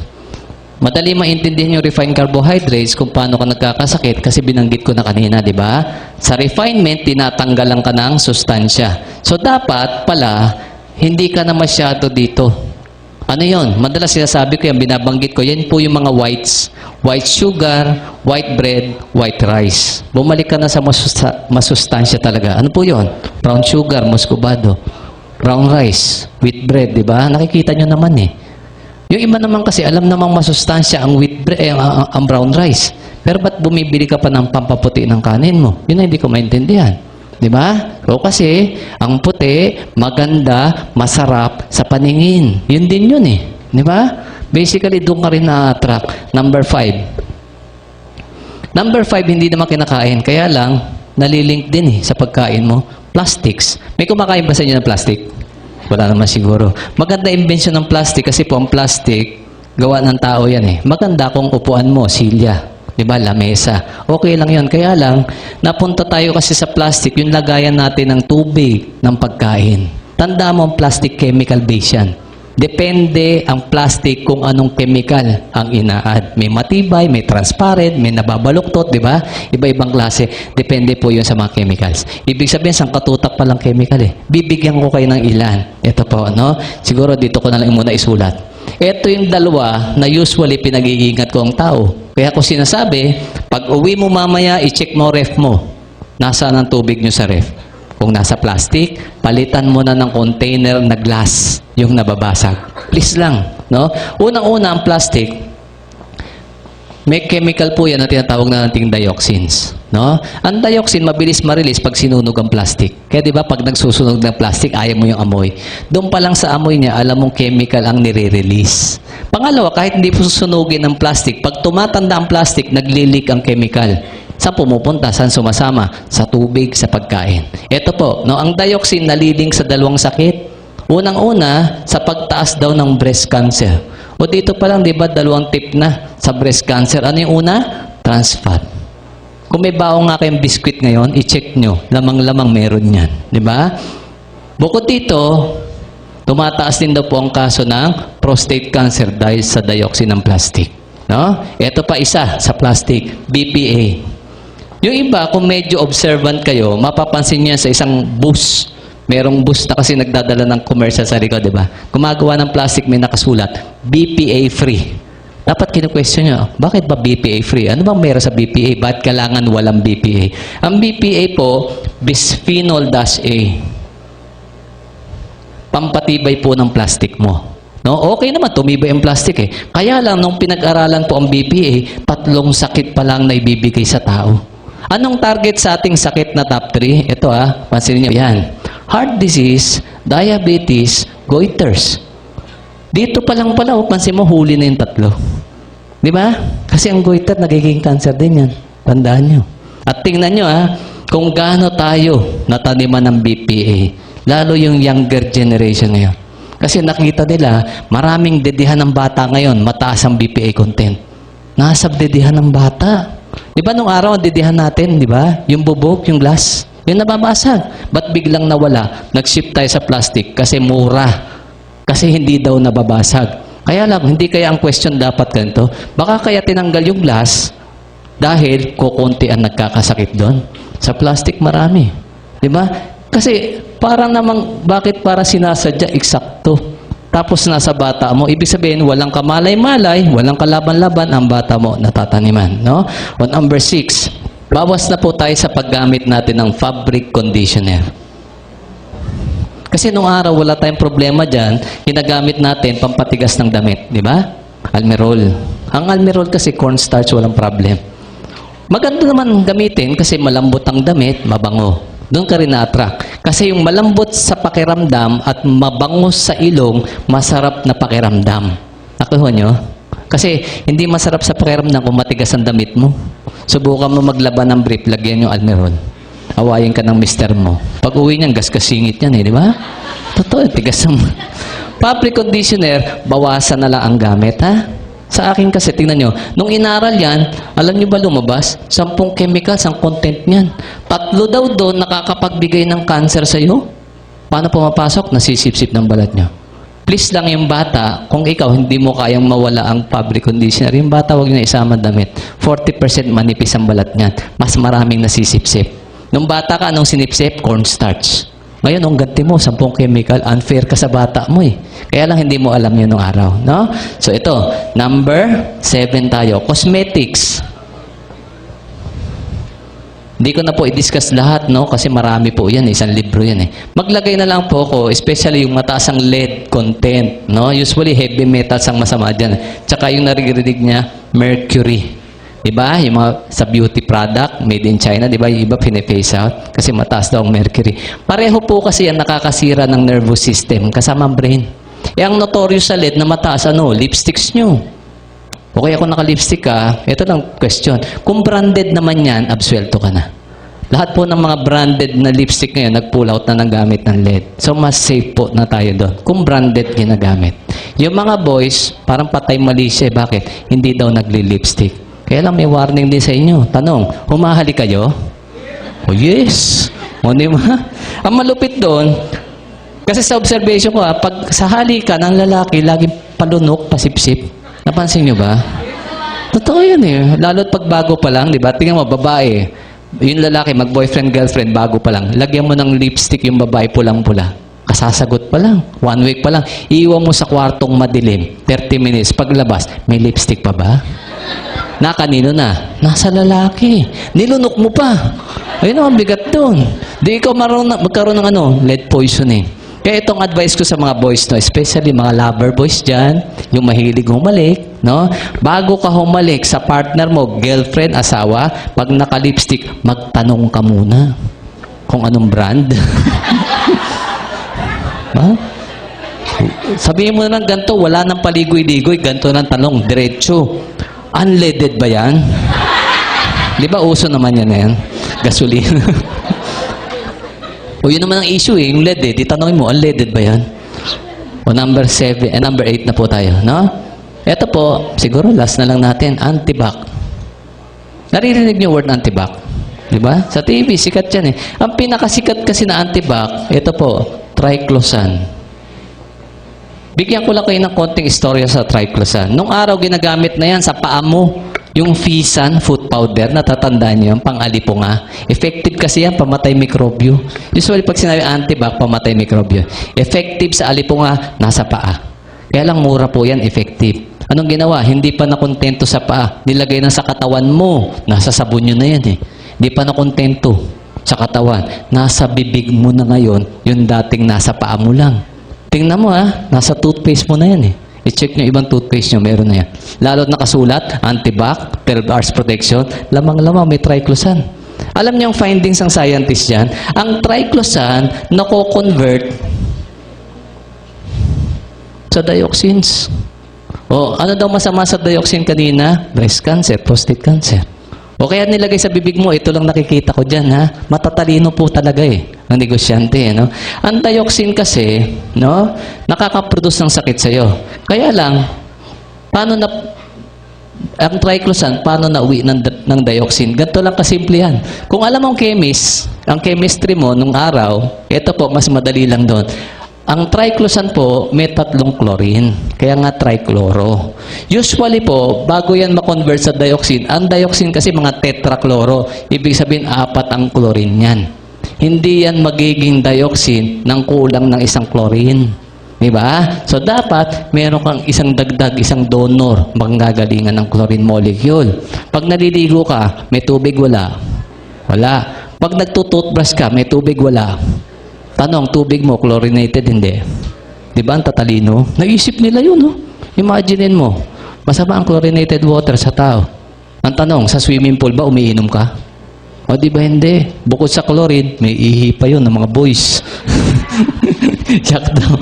Madali maintindihan yung refined carbohydrates kung paano ka nagkakasakit kasi binanggit ko na kanina, di ba? Sa refinement, tinatanggalan ka ng sustansya. So, dapat pala, hindi ka na masyado dito. Ano yon? Madalas sinasabi ko yan, binabanggit ko, yan po yung mga whites. White sugar, white bread, white rice. Bumalik ka na sa masustansya talaga. Ano po yon? Brown sugar, muscovado. Brown rice, wheat bread, di ba? Nakikita nyo naman eh. Yung iba naman kasi, alam namang masustansya ang wheat bread, ang brown rice. Pero ba't bumibili ka pa ng pampaputi ng kanin mo? Yun na hindi ko maintindihan. Di ba? O kasi, ang puti, maganda, masarap sa paningin. Yun din yun eh. Di ba? Basically, doon ka rin na-attract. Number 5. Number 5, hindi naman kinakain. Kaya lang, nalilink din eh sa pagkain mo. Plastics. May kumakain ba sa inyo ng plastic? Wala naman siguro. Maganda invention ng plastic kasi po ang plastic, gawa ng tao yan eh. Maganda kung upuan mo, silya. Diba? Lamesa. Okay lang yun. Kaya lang, napunta tayo kasi sa plastic, yung lagayan natin ng tubig, ng pagkain. Tanda mo ang plastic chemical base yan. Depende ang plastic kung anong chemical ang ina-add. May matibay, may transparent, may nababaluktot, di ba? Iba-ibang klase. Depende po yun sa mga chemicals. Ibig sabihin, sang katutak palang chemical eh. Bibigyan ko kayo ng ilan. Ito po, no? Siguro dito ko na lang muna isulat. Ito yung dalawa na usually pinag-iingat ko ang tao. Kaya ko sinasabi, pag uwi mo mamaya, i-check mo ref mo. Nasaan ang tubig nyo sa ref? Kung nasa plastic, palitan mo na ng container na glass yung nababasag. Please lang, no? Unang-una ang plastic, may chemical po yan na tinatawag na nating dioxins, no? Ang dioxin mabilis ma-release pag sinunog ang plastic. Kaya 'di ba pag nagsusunog ng plastic, ayaw mo yung amoy. Doon pa lang sa amoy niya, alam mong chemical ang nire-release. Pangalawa, kahit hindi po susunugin ng plastic, pag tumatanda ang plastic, nagli-leak ang chemical. Saan pumupunta? Saan sumasama? Sa tubig, sa pagkain. Ito po, no, ang dioxin nalilink sa dalawang sakit. Unang-una, sa pagtaas daw ng breast cancer. O dito pa lang, di ba, 2 tip na sa breast cancer. Ano yung una? Trans fat. Kung may baong nga kayong biskwit ngayon, i-check nyo. Lamang-lamang meron yan. Di ba? Bukod dito, tumataas din daw po ang kaso ng prostate cancer dahil sa dioxin ng plastic. No? Ito pa isa sa plastic, BPA. Yung iba, kung medyo observant kayo, mapapansin niyo sa isang bus. Merong bus na kasi nagdadala ng commercial sa likod, di ba? Gumagawa ng plastic, may nakasulat, BPA free. Dapat kinu-question nyo, bakit ba BPA free? Ano bang meron sa BPA? Bakit kailangan walang BPA? Ang BPA po, bisphenol-A. Pampatibay po ng plastic mo. No? Okay naman, tumibay ang plastic eh. Kaya lang, nung pinag-aralan po ang BPA, 3 sakit pa lang na ibibigay sa tao. Anong target sa ating sakit na top 3? Ito pansinin niyo yan. Heart disease, diabetes, goiters. Dito pa lang pala, pansin mo, huli na yung 3. Di ba? Kasi ang goiter, nagiging cancer din yan. Tandaan nyo. At tingnan nyo kung gaano tayo nataniman ng BPA. Lalo yung younger generation ngayon. Kasi nakita nila, maraming dedihan ng bata ngayon, mataas ang BPA content. Nasa dedihan ng bata. Di ba nung araw, ang dedihan natin, di ba? Yung bubog, yung glass, yung nababasag. Ba't biglang nawala? Nag-shift tayo sa plastic kasi mura. Kasi hindi daw nababasag. Kaya lang, hindi kaya ang question dapat ganito. Baka kaya tinanggal yung glass dahil kukunti ang nagkakasakit doon. Sa plastic marami. Di ba? Kasi parang namang, bakit para sinasadya eksakto? Tapos nasa bata mo, ibig sabihin, walang kamalay-malay, walang kalaban-laban, ang bata mo natataniman. No? On number 6, bawas na po tayo sa paggamit natin ng fabric conditioner. Kasi nung araw, wala tayong problema dyan, ginagamit natin pampatigas ng damit. Di ba? Almerol. Ang almerol kasi cornstarch, walang problem. Maganda naman gamitin kasi malambot ang damit, mabango. Doon ka rin na-attract. Kasi yung malambot sa pakiramdam at mabangos sa ilong, masarap na pakiramdam. Nakuha nyo? Kasi hindi masarap sa pakiramdam kung matigas ang damit mo. Subukan mo maglaban ng brief, lagyan yung almerol. awayin ka ng mister mo. Pag uwi niyan, gas-kasingit yan di ba? Totoo, tigas ang... Fabric conditioner, bawasan na lang ang gamit, ha? Sa akin kasi, tingnan nyo, nung inaral yan, alam nyo ba lumabas? 10 chemicals ang content niyan. 3 daw doon nakakapagbigay ng cancer sa'yo. Paano pumapasok? Nasisipsip ng balat nyo. Please lang yung bata, kung ikaw hindi mo kayang mawala ang fabric conditioner, yung bata huwag na isama damit. 40% manipis ang balat niyan. Mas maraming nasisipsip. Nung bata ka, anong sinipsip? Cornstarch. Ngayon, ang ganti mo, 10 chemical, unfair ka sa bata mo eh. Kaya lang hindi mo alam yun nung araw. No? So ito, number 7 tayo. Cosmetics. Hindi ko na po i-discuss lahat, no? Kasi marami po yan, isang libro yan eh. Maglagay na lang po ako, especially yung mataas ang lead content, no? Usually, heavy metals ang masama dyan. Tsaka yung naririnig niya, mercury. Diba? Yung mga sa beauty product, made in China, diba? Yung iba pine-face out kasi mataas daw ang mercury. Pareho po kasi yan nakakasira ng nervous system kasama ang brain. Eh, ang notorious sa lead na mataas, ano? Lipsticks nyo. Okay, ako naka-lipstick ka, ito lang question. Kung branded naman yan, absuelto ka na. Lahat po ng mga branded na lipstick ngayon, nag-pull out na ng gamit ng LED. So, mas safe po na tayo doon. Kung branded ginagamit. Yung mga boys, parang patay mali siya. Bakit? Hindi daw nagli-lipstick. Kaya lang may warning din sa inyo. Tanong, humahali kayo? Oh, yes. O, di ba? Ang malupit doon, kasi sa observation ko, pag sa hali ka ng lalaki, laging palunok, pasipsip. Napansin nyo ba? Totoo yun eh. Lalo't pag bago pa lang, di ba? Tingnan mo, babae. Yung lalaki, mag-boyfriend, girlfriend, bago pa lang. Lagyan mo ng lipstick yung babae pulang-pula. Kasasagot pa lang. 1 week pa lang. Iiwan mo sa kwartong madilim. 30 minutes. Paglabas, may lipstick pa ba? Na kanino na? Nasa lalaki. Nilunok mo pa. Ayun ang bigat doon. Di ikaw magkaroon ng lead poisoning. Kaya itong advice ko sa mga boys, no, especially mga lover boys dyan, yung mahilig humalik, no? Bago ka humalik sa partner mo, girlfriend, asawa, pag naka-lipstick, magtanong ka muna kung anong brand. Ha? Sabihin mo na ng ganito, wala nang paligoy-ligoy, ganito ng tanong, diretso. Unleaded ba yan? Di ba uso naman yan na yan? Gasolina. O yun naman ang issue eh, yung lead eh. Di tanongin mo, unleaded ba yan? O number 8 na po tayo, no? Ito po, siguro last na lang natin, antibac. Naririnig niyo word antibac? Di ba? Sa TV, sikat yan eh. Ang pinakasikat kasi na antibac, ito po, triclosan. Bigyan ko lang kayo ng konting istorya sa triclosan. Nung araw, ginagamit na yan sa paa mo. Yung Fisan foot powder, natatandaan niyo, pang-alipunga. Effective kasi yan, pamatay mikrobyo. Usually, pag sinabi antibac, pamatay mikrobyo. Effective sa alipunga, nasa paa. Kaya lang mura po yan, effective. Anong ginawa? Hindi pa nakontento sa paa. Nilagay na sa katawan mo. Nasa sabon nyo na yan eh. Hindi pa nakontento sa katawan. Nasa bibig mo na ngayon, yung dating nasa paa mo lang. Tingnan mo nasa toothpaste mo na yan eh. I-check nyo ibang toothpaste nyo, meron na yan. Lalo't nakasulat, antibac, 12 hours protection, lamang-lamang may triclosan. Alam niyo ang findings ng scientist dyan? Ang triclosan, nako-convert sa dioxins. O, ano daw masama sa dioxin kanina? Breast cancer, prostate cancer. O kaya nilagay sa bibig mo, ito lang nakikita ko dyan, ha? Matatalino po talaga eh, ang negosyante, no? Ang dioxin kasi, no? Nakaka-produce ng sakit sa'yo. Kaya lang, paano na, ang triclosan, paano nauwi ng dioxin? Ganito lang kasimple yan. Kung alam mong chemist, ang chemistry mo nung araw, ito po, mas madali lang doon. Ang triclosan po, may 3 chlorine. Kaya nga trichloro. Usually po, bago yan ma-convert sa dioxin, ang dioxin kasi mga tetrachloro. Ibig sabihin, 4 ang chlorine yan. Hindi yan magiging dioxin ng kulang ng 1 chlorine. Diba? So, dapat meron kang isang dagdag, isang donor, manggagalingan ng chlorine molecule. Pag naliligo ka, may tubig, wala. Wala. Pag nagtutoothbrush ka, may tubig, wala. Tanong, tubig mo, chlorinated, hindi. Di ba ang tatalino? Naisip nila yun, no? Imaginein mo, masama ang chlorinated water sa tao. Ang tanong, sa swimming pool ba umiinom ka? O di ba hindi? Bukod sa chlorine, may ihi pa yun ng mga boys. Yak daw.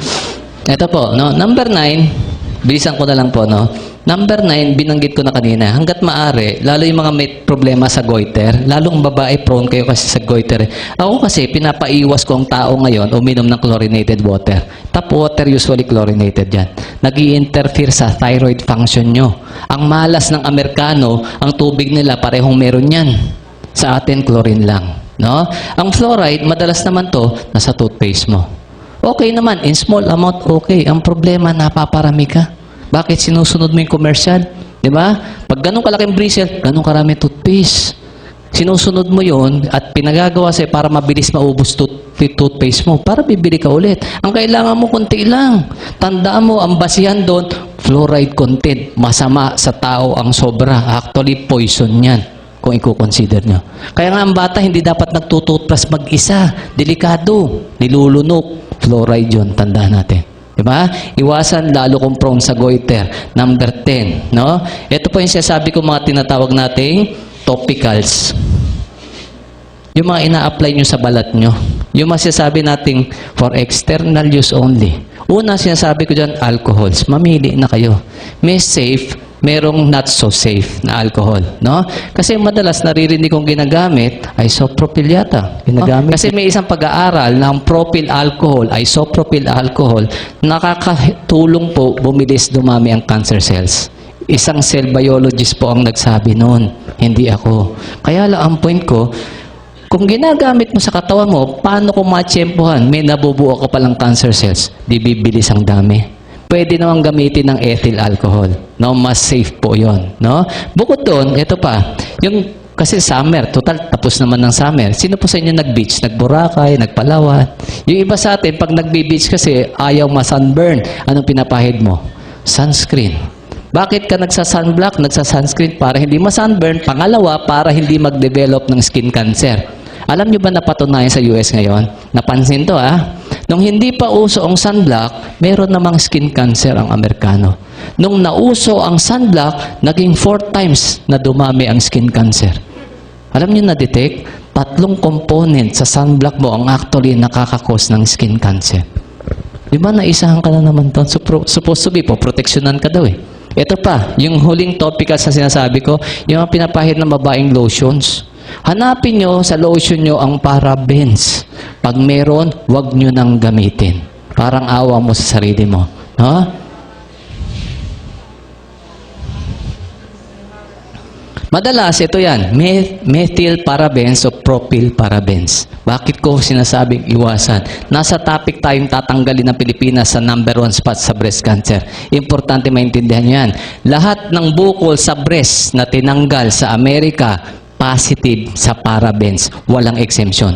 Ito po, no? Number 9, bilisan ko na lang po, no? Number 9, binanggit ko na kanina, hanggat maaari, lalo yung mga may problema sa goiter, lalo ang babae, prone kayo kasi sa goiter. Ako kasi, pinapaiwas ko ang tao ngayon uminom ng chlorinated water. Tap water usually chlorinated yan. Nag-i-interfere sa thyroid function nyo. Ang malas ng Amerikano, ang tubig nila parehong meron yan. Sa atin, chlorine lang. No? Ang fluoride, madalas naman to, nasa toothpaste mo. Okay naman, in small amount, okay. Ang problema, napaparami ka. Bakit sinusunod mo yung commercial? Di ba? Pag ganun kalaking bristle, ganun karami toothpaste. Sinusunod mo yon at pinagagawa sa'yo para mabilis maubos toothpaste mo, para bibili ka ulit. Ang kailangan mo, konti lang. Tandaan mo, ang basihan doon, fluoride content. Masama sa tao ang sobra. Actually, poison yan, kung i-consider nyo. Kaya nga ang bata, hindi dapat nagtututpas mag-isa. Delikado. Nilulunok. Fluoride yun, tandaan natin. Diba? Iwasan lalo kung prone sa goiter. Number 10. No? Ito po yung sinasabi ko mga tinatawag nating topicals. Yung mga ina-apply nyo sa balat nyo. Yung masasabi nating for external use only. Una sinasabi ko dyan, alcohols. Mamili na kayo. May safe, merong not so safe na alcohol. No? Kasi madalas naririnig kong ginagamit, isopropyl yata. Ginagamit. Kasi may isang pag-aaral ng propyl alcohol, isopropyl alcohol, nakakatulong po bumilis dumami ang cancer cells. Isang cell biologist po ang nagsabi noon, hindi ako. Kaya lang ang point ko, kung ginagamit mo sa katawan mo, paano kung matsyempohan, may nabubuo ka palang cancer cells, di bibilis ang dami. Pwede namang gamitin ng ethyl alcohol. No? Mas safe po yon. No? Bukod doon, ito pa, yung, kasi summer, total tapos naman ng summer. Sino po sa inyo nag-beach? Nag-Boracay, nagpalawan? Yung iba sa atin, pag nag-beach kasi ayaw ma-sunburn, anong pinapahid mo? Sunscreen. Bakit ka nagsa-sunblock? Nagsa-sunscreen para hindi ma-sunburn. Pangalawa, para hindi mag-develop ng skin cancer. Alam nyo ba napatunayan sa US ngayon? Napansin to Nung hindi pa uso ang sunblock, meron namang skin cancer ang Amerikano. Nung nauso ang sunblock, naging 4 times na dumami ang skin cancer. Alam nyo na-detect? 3 component sa sunblock mo ang actually nakakakos ng skin cancer. Di ba naisahan ka na naman to? Supposed to be po, proteksyonan ka daw Ito pa, yung huling topic sa sinasabi ko, yung pinapahid ng babaeng lotions. Hanapin nyo sa lotion nyo ang parabens. Pag meron, wag nyo nang gamitin. Parang awa mo sa sarili mo. No? Madalas, ito yan, methyl parabens o propyl parabens. Bakit ko sinasabing iwasan? Nasa topic tayong tatanggalin ng Pilipinas sa number 1 spot sa breast cancer. Importante maintindihan nyo yan. Lahat ng bukol sa breast na tinanggal sa Amerika, positive sa parabens. Walang exemption.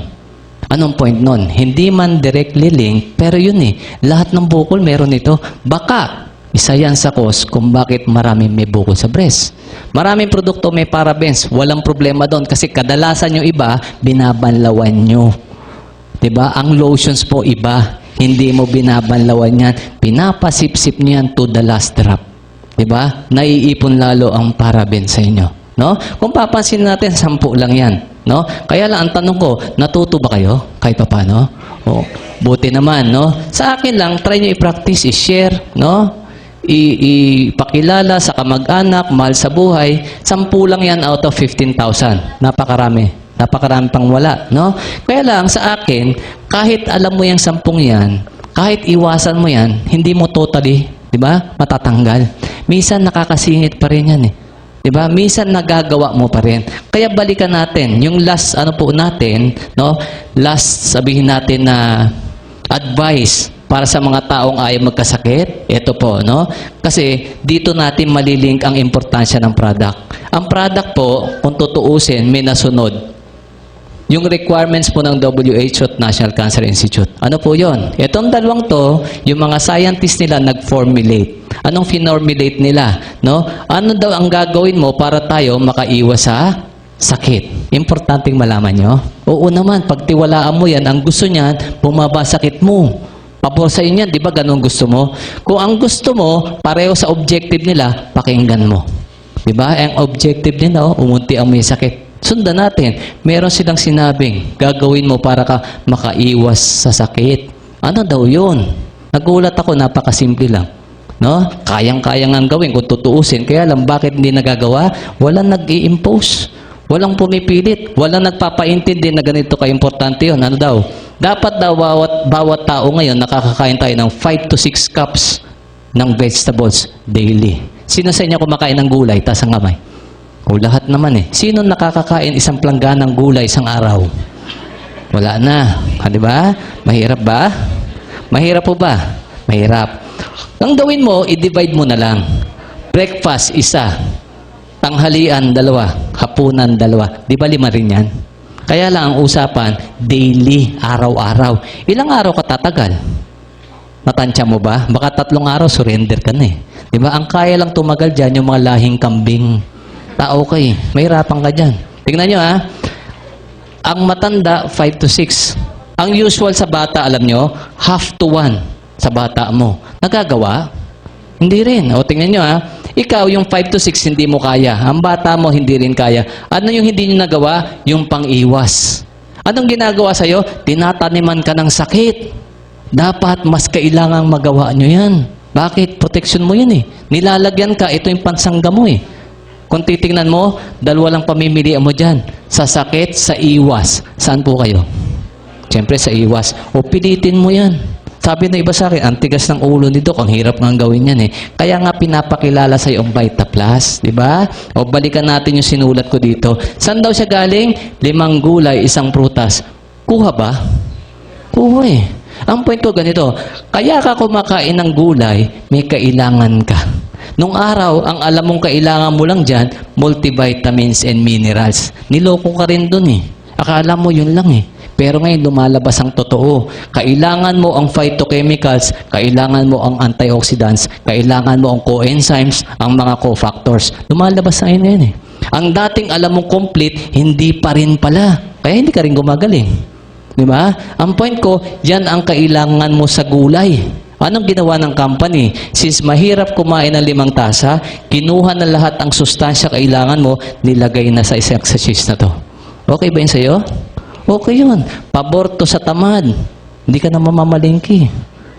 Anong point nun? Hindi man directly link, pero yun lahat ng bukol meron ito. Baka isa yan sa cause kung bakit maraming may bukol sa breast. Maraming produkto may parabens. Walang problema doon kasi kadalasan yung iba, binabanlawan nyo. Diba? Ang lotions po iba. Hindi mo binabanlawan yan. Pinapasip-sip nyo yan to the last drop. Diba? Naiipon lalo ang parabens sa inyo. No? Kung papansin natin, 10 lang yan. No? Kaya lang, ang tanong ko, natuto ba kayo? Kahit pa paano? O, buti naman, no? Sa akin lang, try nyo i-practice, i-share, no? Ipakilala sa kamag-anak, mahal sa buhay. 10 lang yan out of 15,000. Napakarami. Napakarami pang wala, no? Kaya lang, sa akin, kahit alam mo yung 10 yan, kahit iwasan mo yan, hindi mo totally, di ba, matatanggal. Minsan nakakasingit pa rin yan Diba? Minsan nagagawa mo pa rin. Kaya balikan natin. Yung last, po natin, no? Last, sabihin natin na advice para sa mga taong ayaw magkasakit. Ito po, no? Kasi dito natin malilink ang importansya ng product. Ang product po, kung tutuusin, may nasunod. Yung requirements po ng WHO at National Cancer Institute. Ano po yon? Itong dalawang to, yung mga scientists nila nag-formulate. Anong finormulate nila? No? Ano daw ang gagawin mo para tayo makaiwas sa sakit? Importanteng malaman nyo. Oo naman, pagtiwalaan mo yan, ang gusto niyan, bumaba sakit mo. Pabor sa inyo yan, di ba ganun gusto mo? Kung ang gusto mo, pareho sa objective nila, pakinggan mo. Di ba? Ang objective nila, umunti ang may sakit. Sundan natin. Meron silang sinabing, gagawin mo para ka makaiwas sa sakit. Ano daw yun? Nagulat ako, napakasimple lang. No? Kayang-kaya nga gawin kung tutuusin. Kaya lang, bakit hindi nagagawa? Walang nag-i-impose. Walang pumipilit. Walang nagpapaintindi na ganito ka-importante yun. Ano daw? Dapat daw bawat tao ngayon nakakakain tayo ng 5 to 6 cups ng vegetables daily. Sino sa inyo kumakain ng gulay? Taas ang kamay. O lahat naman eh. Sino nakakakain isang plangganang gulay isang araw? Wala na. Di ba? Mahirap ba? Mahirap po ba? Mahirap. Ang gawin mo, i-divide mo na lang. Breakfast, 1. Tanghalian, 2. Hapunan, 2. Di ba 5 rin yan? Kaya lang ang usapan, daily, araw-araw. Ilang araw ka tatagal? Natansya mo ba? Baka 3 araw, surrender ka na eh. Di ba? Ang kaya lang tumagal dyan, yung mga lahing kambing. Tao ka eh. Mahirapan ka dyan. Tingnan nyo ha. Ang matanda, 5 to 6. Ang usual sa bata, alam nyo, 1/2 to 1 sa bata mo. Nagagawa? Hindi rin. O, tingnan nyo ha. Ikaw, yung 5 to 6, hindi mo kaya. Ang bata mo, hindi rin kaya. Ano yung hindi nyo nagawa? Yung pang-iwas. Anong ginagawa sa'yo? Tinataniman ka ng sakit. Dapat mas kailangang magawa nyo yan. Bakit? Protection mo yan eh. Nilalagyan ka, ito yung pansangga mo eh. Kung titingnan mo, 2 lang pamimilian mo dyan. Sa sakit, sa iwas. Saan po kayo? Siyempre sa iwas. O pilitin mo yan. Sabi na iba sa akin, ang tigas ng ulo nito, ang hirap nga gawin yan eh. Kaya nga pinapakilala sa iyo ang Vita Plus, di ba? O balikan natin yung sinulat ko dito. Saan daw siya galing? 5 gulay, 1 prutas. Kuha ba? Kuha eh. Ang point ko ganito, kaya ka kumakain ng gulay, may kailangan ka. Nung araw, ang alam mong kailangan mo lang dyan, multivitamins and minerals. Niloko ka rin dun eh. Akala mo yun lang eh. Pero ngayon, lumalabas ang totoo. Kailangan mo ang phytochemicals, kailangan mo ang antioxidants, kailangan mo ang coenzymes, ang mga cofactors. Lumalabas sa ngayon yan eh. Ang dating alam mong complete, hindi pa rin pala. Kaya hindi ka rin gumagaling. Di ba? Ang point ko, yan ang kailangan mo sa gulay. Anong ginawa ng company? Since mahirap kumain ng 5 tasa, kinuha na lahat ang sustansya kailangan mo, nilagay na sa isang sachets na to. Okay ba yun sa'yo? Okay yun. Pabor to sa tamad. Hindi ka na mamamalingki.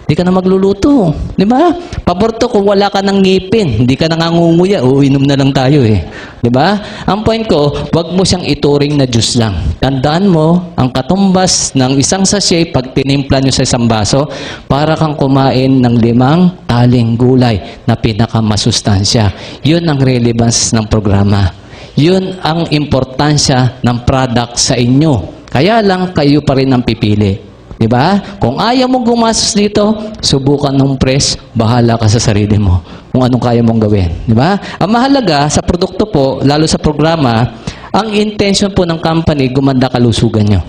Hindi ka na magluluto. Di ba? Pabor to kung wala ka ng ngipin. Hindi ka na ngangunguya. Uinom na lang tayo eh. Di ba? Ang point ko, wag mo siyang ituring na juice lang. Tandaan mo, ang katumbas ng isang sachet, pag tinimpla nyo sa isang baso, para kang kumain ng 5 taling gulay na pinakamasustansya. Yun ang relevance ng programa. Yun ang importansya ng product sa inyo. Kaya lang, kayo pa rin ang pipili. Diba? Kung ayaw mong gumastos dito, subukan ng press, bahala ka sa sarili mo. Kung anong kaya mong gawin. Diba? Ang mahalaga sa produkto po, lalo sa programa, ang intention po ng company, gumanda kalusugan nyo.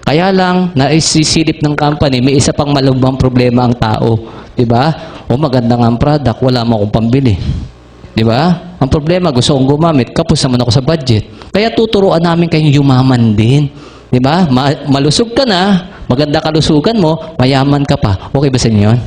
Kaya lang, naisisilip ng company, may isa pang malubhang problema ang tao. Diba? O maganda nga ang product, wala mo akong pambili. Diba? Ang problema, gusto kong gumamit, kapos naman ako sa budget. Kaya tuturuan namin kayong yumaman din. Diba? Malusog ka na, maganda kalusugan mo, mayaman ka pa. Okay ba sa inyo yun?